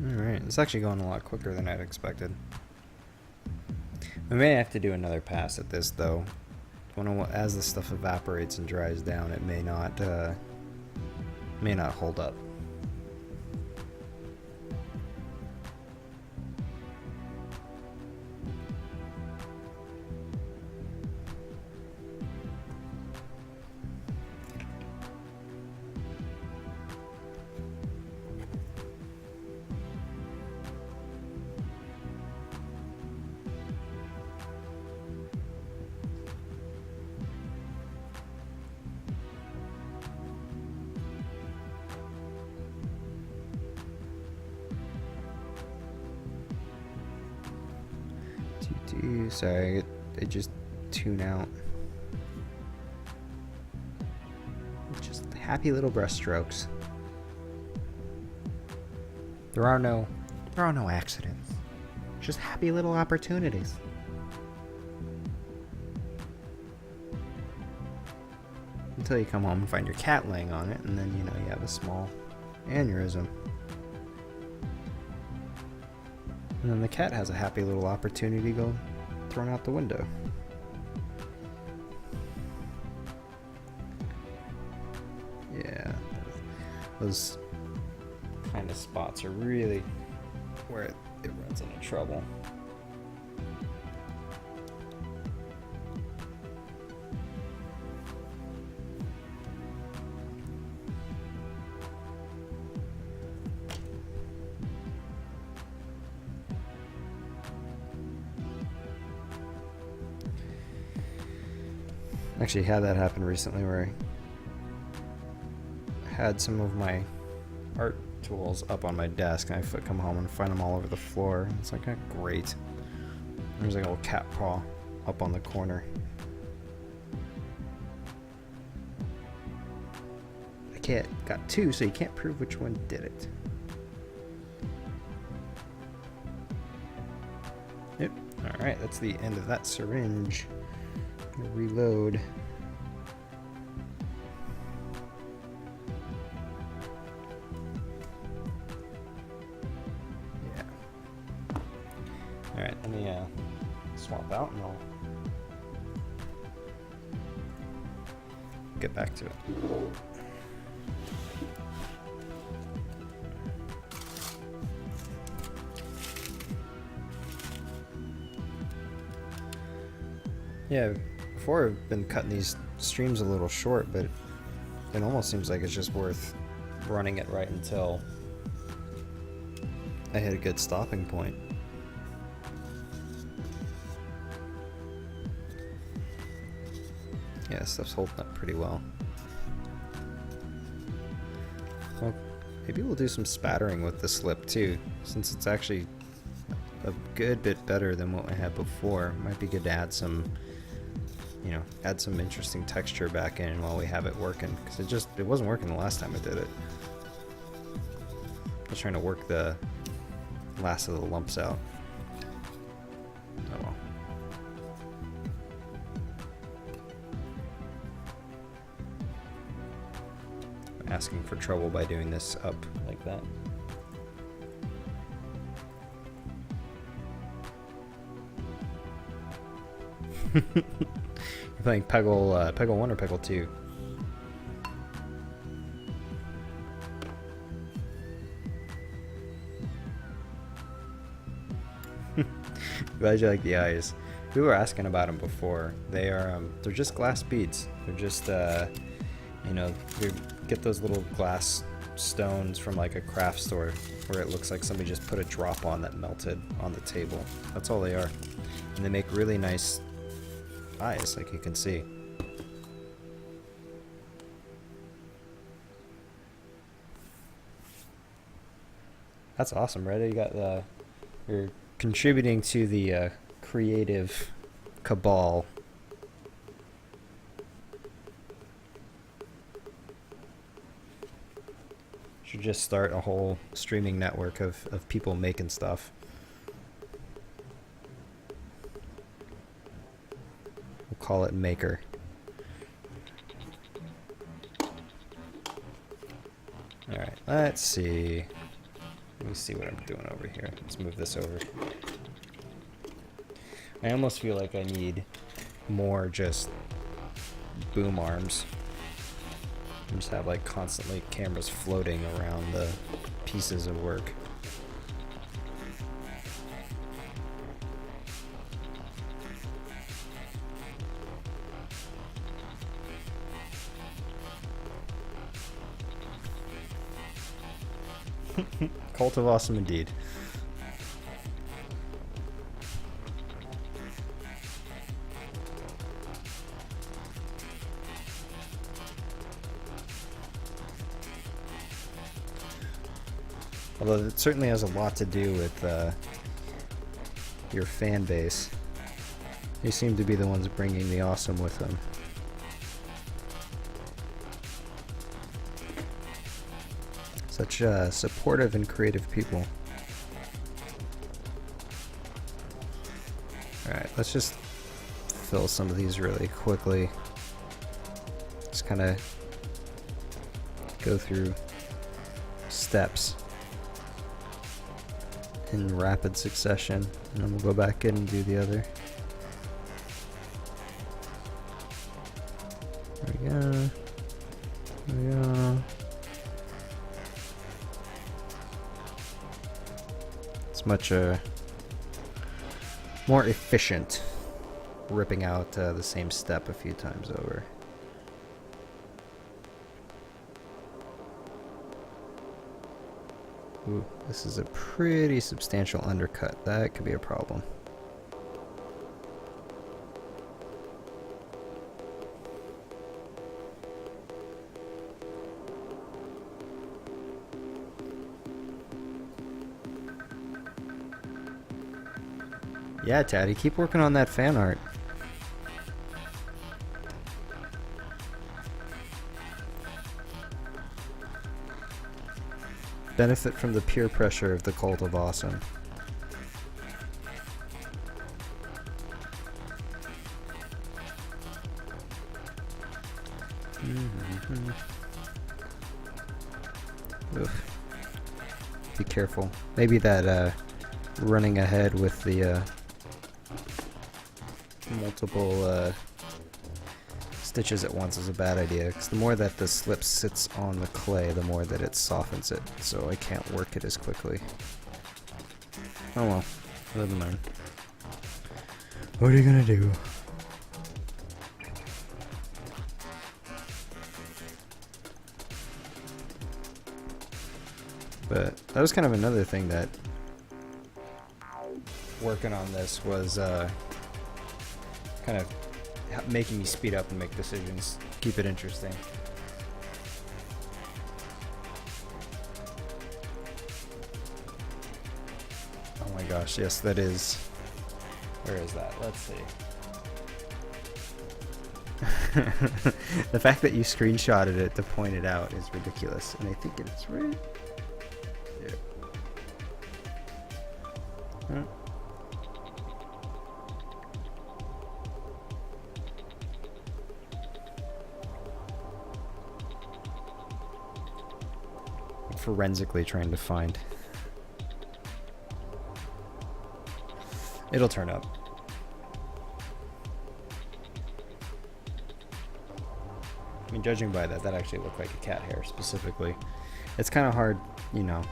Alright, it's actually going a lot quicker than I'd expected. We may have to do another pass at this though. As the stuff evaporates and dries down, it may not hold up. Sorry, they just tune out. Just happy little brushstrokes. There are no accidents. Just happy little opportunities. Until you come home and find your cat laying on it, and then you have a small aneurysm. And then the cat has a happy little opportunity to go thrown out the window. Yeah, those kind of spots are really where it runs into trouble. Actually had that happen recently where I had some of my art tools up on my desk, and I come home and find them all over the floor. It's like, oh, great. There's like a little cat paw up on the corner. The cat got two, so you can't prove which one did it. Yep. Alright, that's the end of that syringe. Reload. Yeah. Alright, let me swap out and I'll get back to it. Yeah, before I've been cutting these streams a little short, but it almost seems like it's just worth running it right until I hit a good stopping point. Yeah, stuff's holding up pretty well. Well, maybe we'll do some spattering with the slip too, since it's actually a good bit better than what we had before. Might be good to add some, you know, add some interesting texture back in while we have it working, because it wasn't working the last time I did it. I was trying to work the last of the lumps out. Oh well. Asking for trouble by doing this up like that. You're playing Peggle, Peggle 1 or Peggle 2? Glad you like the eyes. We were asking about them before. They are, they're just glass beads. They're just, you know, we get those little glass stones from like a craft store where it looks like somebody just put a drop on that melted on the table. That's all they are. And they make really nice eyes, like you can see. That's awesome, right? You got the, you're contributing to the creative cabal. Should just start a whole streaming network of people making stuff. We'll call it Maker. Alright, let's see. Let me see what I'm doing over here. Let's move this over. I almost feel like I need more just boom arms. Just have like constantly cameras floating around the pieces of work. Cult of Awesome indeed. Although it certainly has a lot to do with your fan base. They seem to be the ones bringing the awesome with them. Such supportive and creative people. Alright, let's just fill some of these really quickly. Just kind of go through steps in rapid succession, and then we'll go back in and do the other. There we go. There we go. It's much more efficient ripping out the same step a few times over. Ooh, this is a pretty substantial undercut. That could be a problem. Yeah, Daddy, keep working on that fan art. Benefit from the peer pressure of the cult of awesome. Oof. Be careful. Maybe that running ahead with the multiple stitches at once is a bad idea, because the more that the slip sits on the clay, the more that it softens it, so I can't work it as quickly. Oh well, live and learn. What are you gonna do? But that was kind of another thing that working on this was kind of making me speed up and make decisions, keep it interesting. Oh my gosh, yes, that is. Where is that? Let's see. The fact that you screenshotted it to point it out is ridiculous, and I think it's right. Yeah. Huh? Forensically trying to find. It'll turn up. I mean, judging by that, that actually looked like a cat hair specifically. It's kind of hard, you know,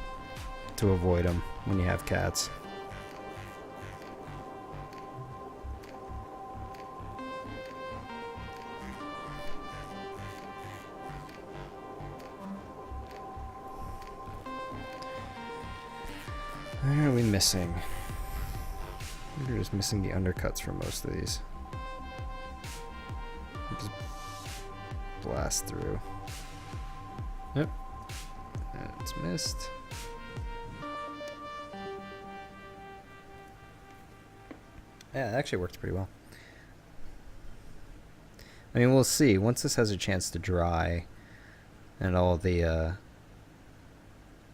to avoid them when you have cats. Where are we missing? We're just missing the undercuts for most of these. Just blast through. Yep. It's missed. Yeah, it actually worked pretty well. I mean, we'll see. Once this has a chance to dry and all the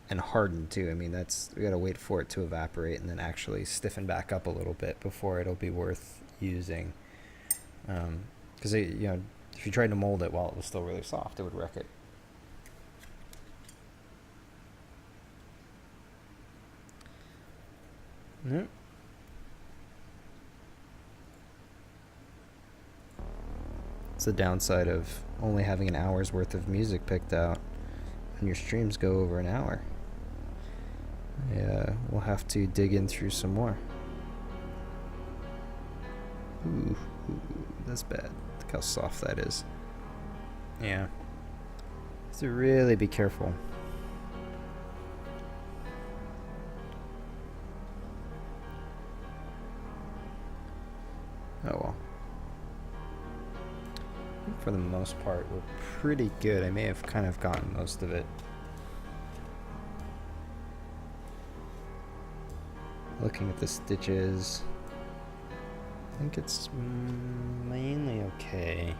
and harden too. I mean, we gotta wait for it to evaporate and then actually stiffen back up a little bit before it'll be worth using. Because you know, if you tried to mold it while it was still really soft, it would wreck it. Yep. It's the downside of only having an hour's worth of music picked out when your streams go over an hour. Yeah, we'll have to dig in through some more. Ooh, that's bad. Look how soft that is. Yeah. Have to really be careful. Oh well. I think for the most part, we're pretty good. I may have kind of gotten most of it. Looking at the stitches, I think it's mainly okay.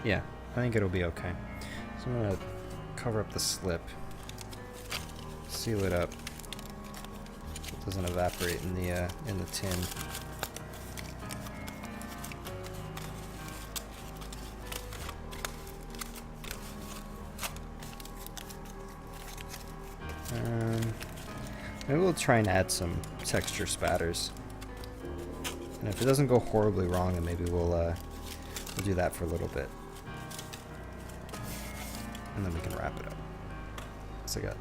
Yeah, I think it'll be okay. So I'm gonna cover up the slip, seal it up so it doesn't evaporate in the tin. Maybe we'll try and add some texture spatters. And if it doesn't go horribly wrong, then maybe we'll do that for a little bit. And then we can wrap it up. So I got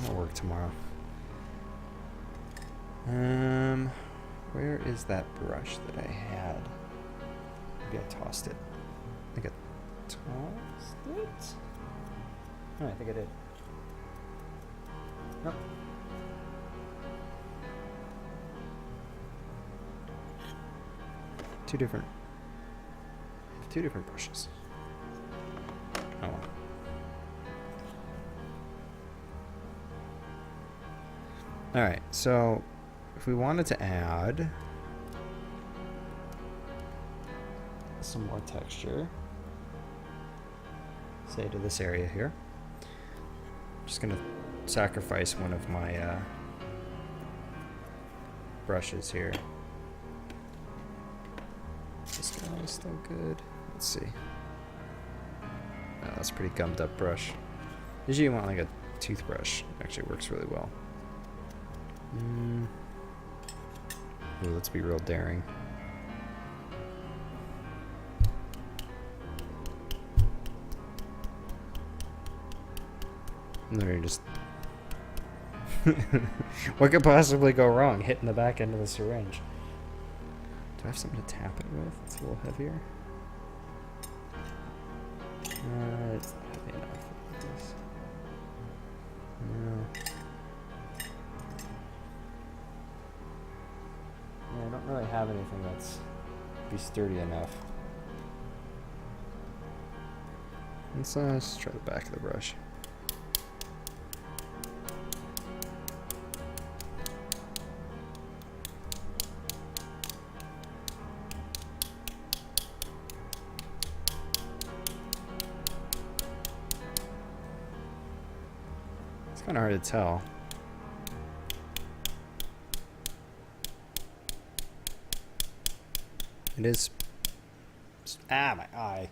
more work tomorrow. Where is that brush that I had? Maybe I tossed it. I think I tossed it? Oh, I think I did. Nope. Two different brushes. Oh well. Alright, so if we wanted to add some more texture, say to this area here, I'm just going to sacrifice one of my brushes here. This guy is still good. Let's see. Oh, that's a pretty gummed up brush. Usually you want like a toothbrush. It actually works really well. Ooh, let's be real daring. Literally just... What could possibly go wrong? Hitting the back end of the syringe. Do I have something to tap it with? It's a little heavier. It's not heavy enough. Like this. No. Yeah, I don't really have anything that's be sturdy enough. Let's try the back of the brush. It's kind of hard to tell. It is... Ah, my eye.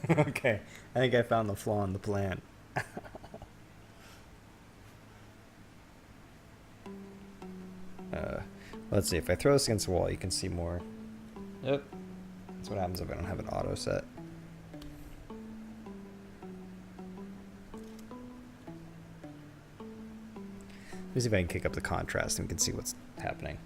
Okay, I think I found the flaw in the plan. Let's see, if I throw this against the wall, you can see more. Yep. That's what happens if I don't have an auto set. Let me see if I can kick up the contrast and we can see what's happening.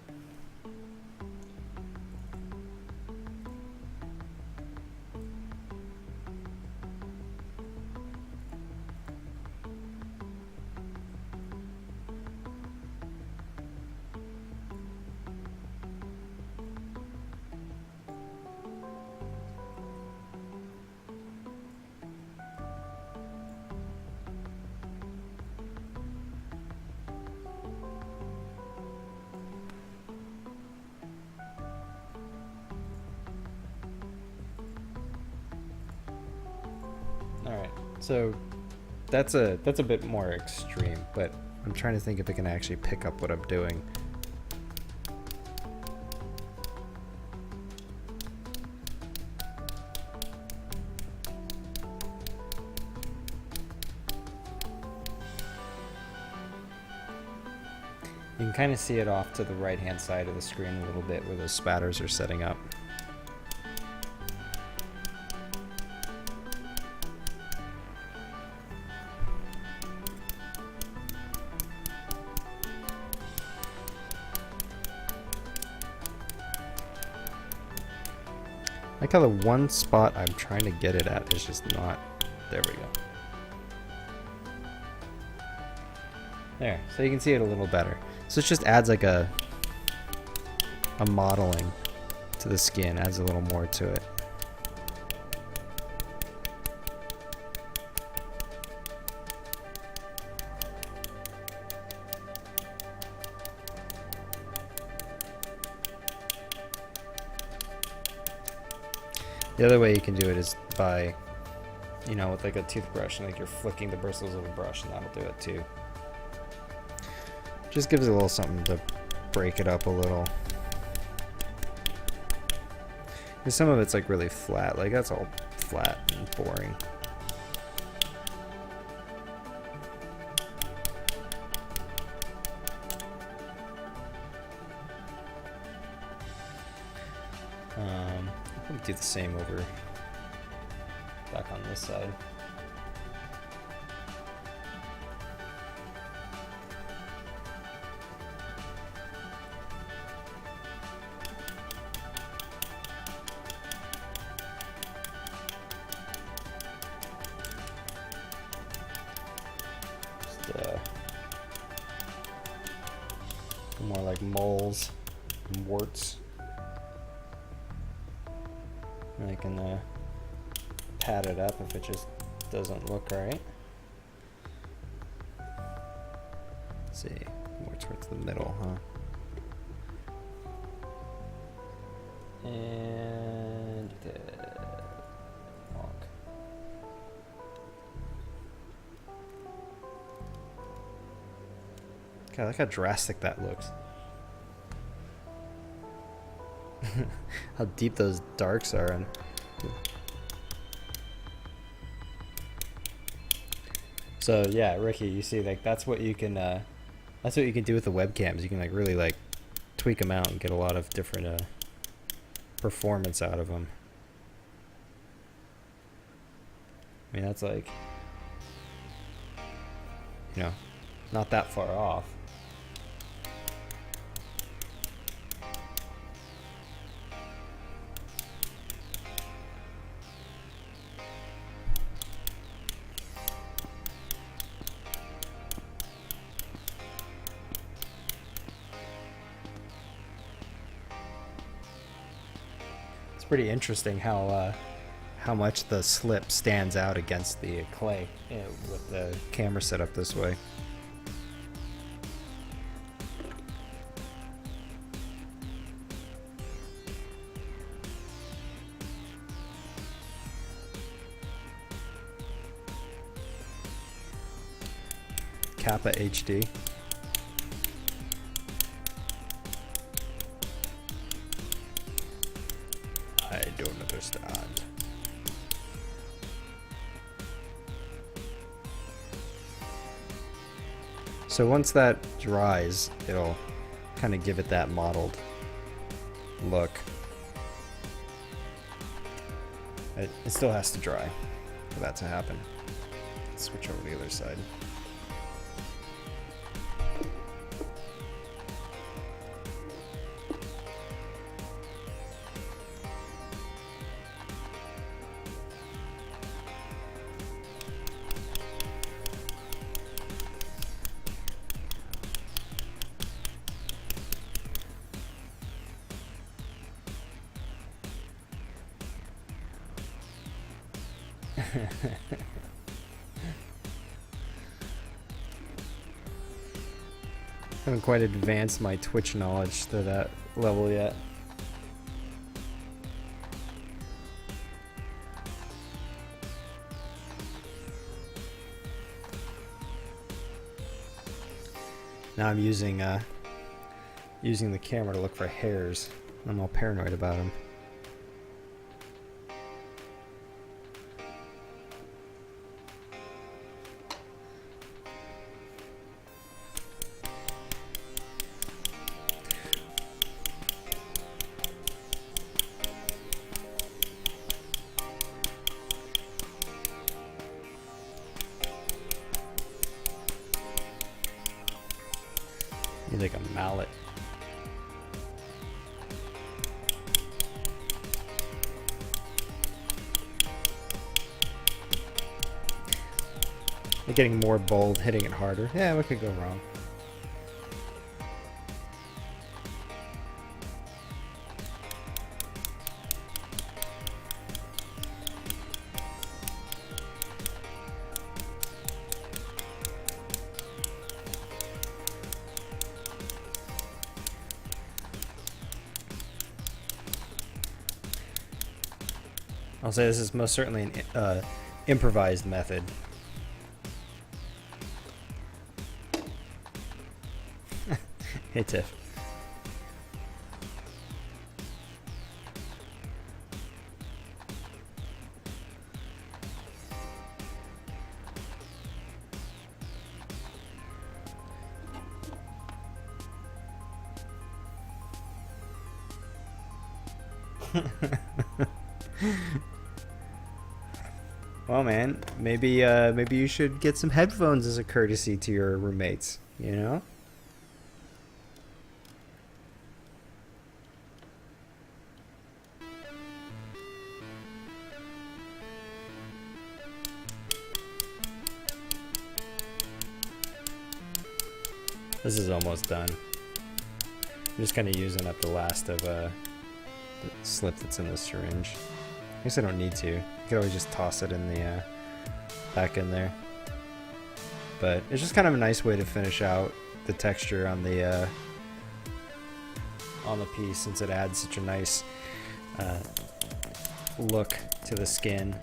Alright, so that's a bit more extreme, but I'm trying to think if it can actually pick up what I'm doing. You can kind of see it off to the right hand side of the screen a little bit where those spatters are setting up. I like how the one spot I'm trying to get it at is just not... There we go. There, so you can see it a little better. So it just adds like a modeling to the skin, adds a little more to it. The other way you can do it is by, you know, with like a toothbrush, and like you're flicking the bristles of a brush, and that'll do it too. Just gives it a little something to break it up a little. Because some of it's like really flat, like that's all flat and boring. I'll probably do the same over back on this side. More like moles and warts. And I can pat it up if it just doesn't look right. Let's see, more towards the middle, huh? And walk. God, look how drastic that looks. How deep those darks are. And so yeah, Ricky, you see, like that's what you can do with the webcams. You can like really like tweak them out and get a lot of different performance out of them. I mean, that's like, you know, not that far off. It's pretty interesting how much the slip stands out against the clay with the camera set up this way. Kappa HD. I don't understand. So once that dries, it'll kind of give it that mottled look. It still has to dry for that to happen. Let's switch over to the other side. Haven't quite advanced my Twitch knowledge to that level yet. Now I'm using the camera to look for hairs. I'm all paranoid about them. Need like a mallet. They're getting more bold, hitting it harder. Yeah, what could go wrong? I'll say this is most certainly an improvised method. Hey, Tiff. Well, man, maybe you should get some headphones as a courtesy to your roommates, you know? This is almost done. I'm just kind of using up the last of the slip that's in the syringe. I guess I don't need to. You could always just toss it in the back in there. But it's just kind of a nice way to finish out the texture on the piece, since it adds such a nice look to the skin.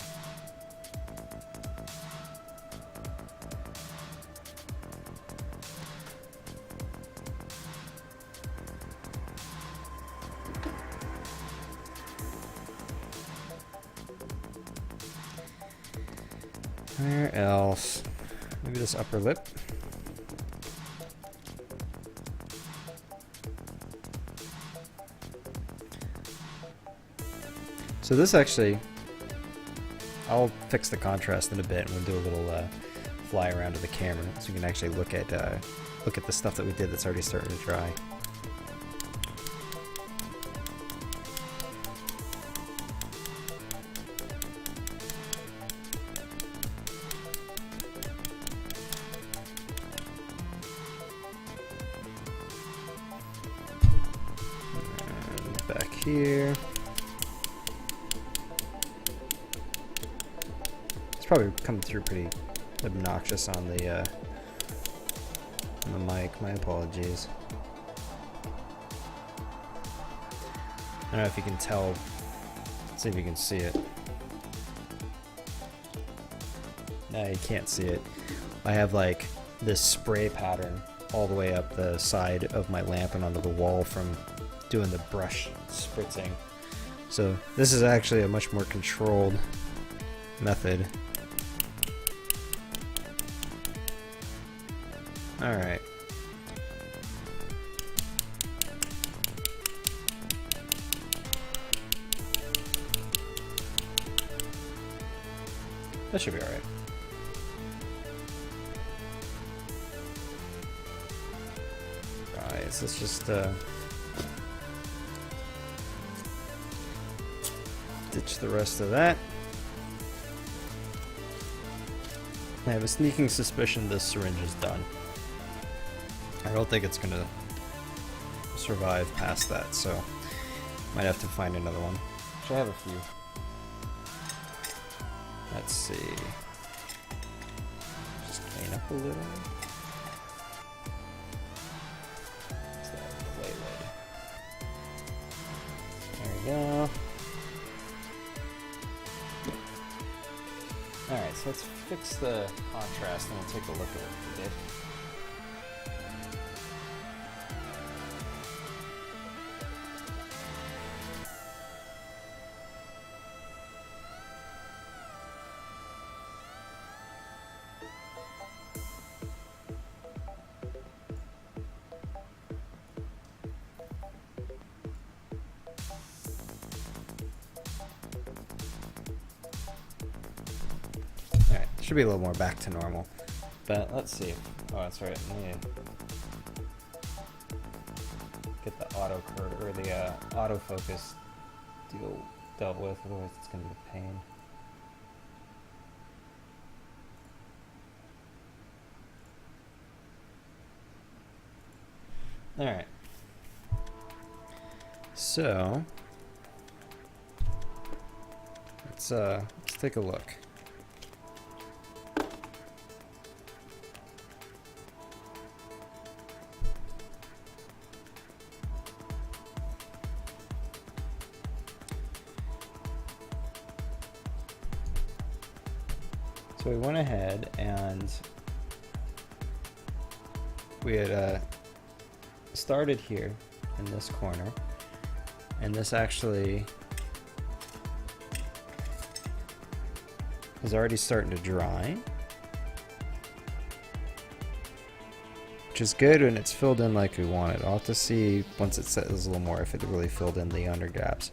Where else? Maybe this upper lip. So this actually, I'll fix the contrast in a bit, and we'll do a little fly around to the camera, so you can actually look at the stuff that we did that's already starting to dry. And back here. Probably coming through pretty obnoxious on the mic. My apologies. I don't know if you can tell. Let's see if you can see it. No, you can't see it. I have like this spray pattern all the way up the side of my lamp and onto the wall from doing the brush spritzing. So this is actually a much more controlled method. Alright. That should be alright. Alright, so let's just ditch the rest of that. I have a sneaking suspicion this syringe is done. I don't think it's gonna survive past that, so might have to find another one. Actually, I have a few. Let's see. Just clean up a little. What's that clay lid? There we go. Alright, so let's fix the contrast and we'll take a look at what we did. Should be a little more back to normal, but let's see. Oh, that's right. Let me get the auto curve or the autofocus deal dealt with. Otherwise, it's gonna be a pain. All right. So let's take a look. So we went ahead and we had started here in this corner, and this actually is already starting to dry, which is good, and it's filled in like we want it. I'll have to see once it settles a little more if it really filled in the under gaps.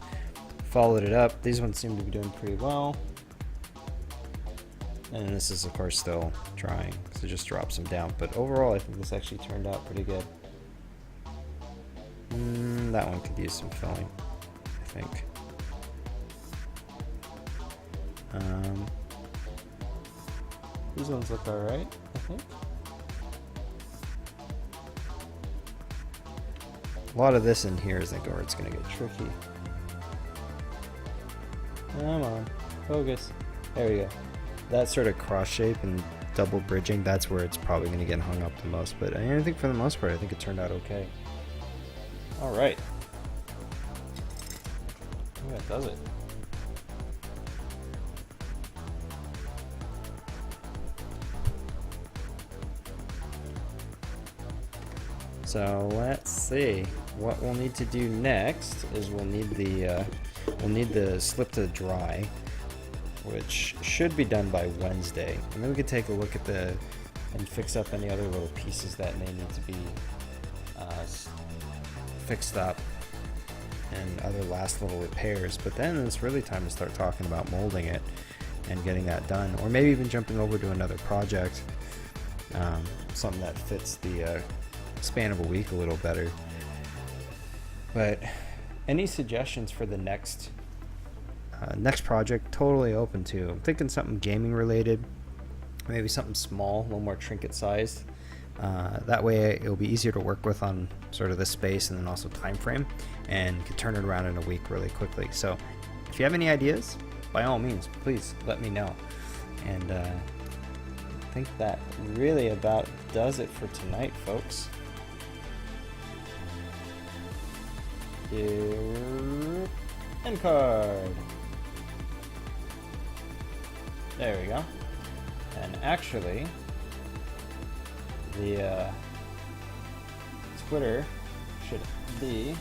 Followed it up. These ones seem to be doing pretty well. And this is of course still drying, so just drops them down. But overall I think this actually turned out pretty good. That one could use some filling, I think. These ones look alright, I think. A lot of this in here is like where it's gonna get tricky. Come on, focus. There we go. That sort of cross shape and double bridging, that's where it's probably going to get hung up the most. But I think for the most part, I think it turned out okay. All right. I think that does it. So let's see. What we'll need to do next is we'll need the slip to dry, which should be done by Wednesday, and then we can take a look at and fix up any other little pieces that may need to be fixed up and other last little repairs. But then it's really time to start talking about molding it and getting that done, or maybe even jumping over to another project, something that fits the span of a week a little better. But any suggestions for the next project, totally open to. I'm thinking something gaming related, maybe something small, a little more trinket sized. That way it'll be easier to work with on sort of the space and then also time frame, and can turn it around in a week really quickly. So if you have any ideas, by all means, please let me know. And I think that really about does it for tonight, folks. Here, end card. There we go. And actually, the Twitter should be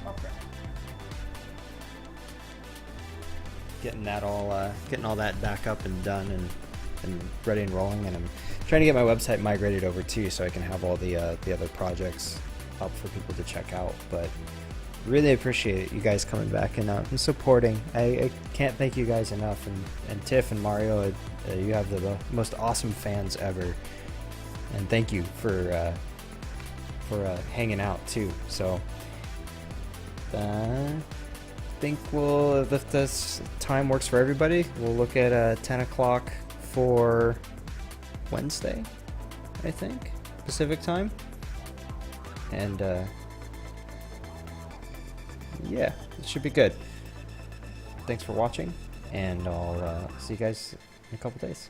okay. Getting all that back up and done and ready and rolling, and I'm trying to get my website migrated over too, so I can have all the other projects up for people to check out. But really appreciate you guys coming back and supporting. I can't thank you guys enough, and Tiff and Mario, you have the most awesome fans ever, and thank you for hanging out too. So I think if this time works for everybody, we'll look at 10 o'clock for Wednesday, I think, Pacific time. And yeah, it should be good. Thanks for watching, and I'll see you guys in a couple days.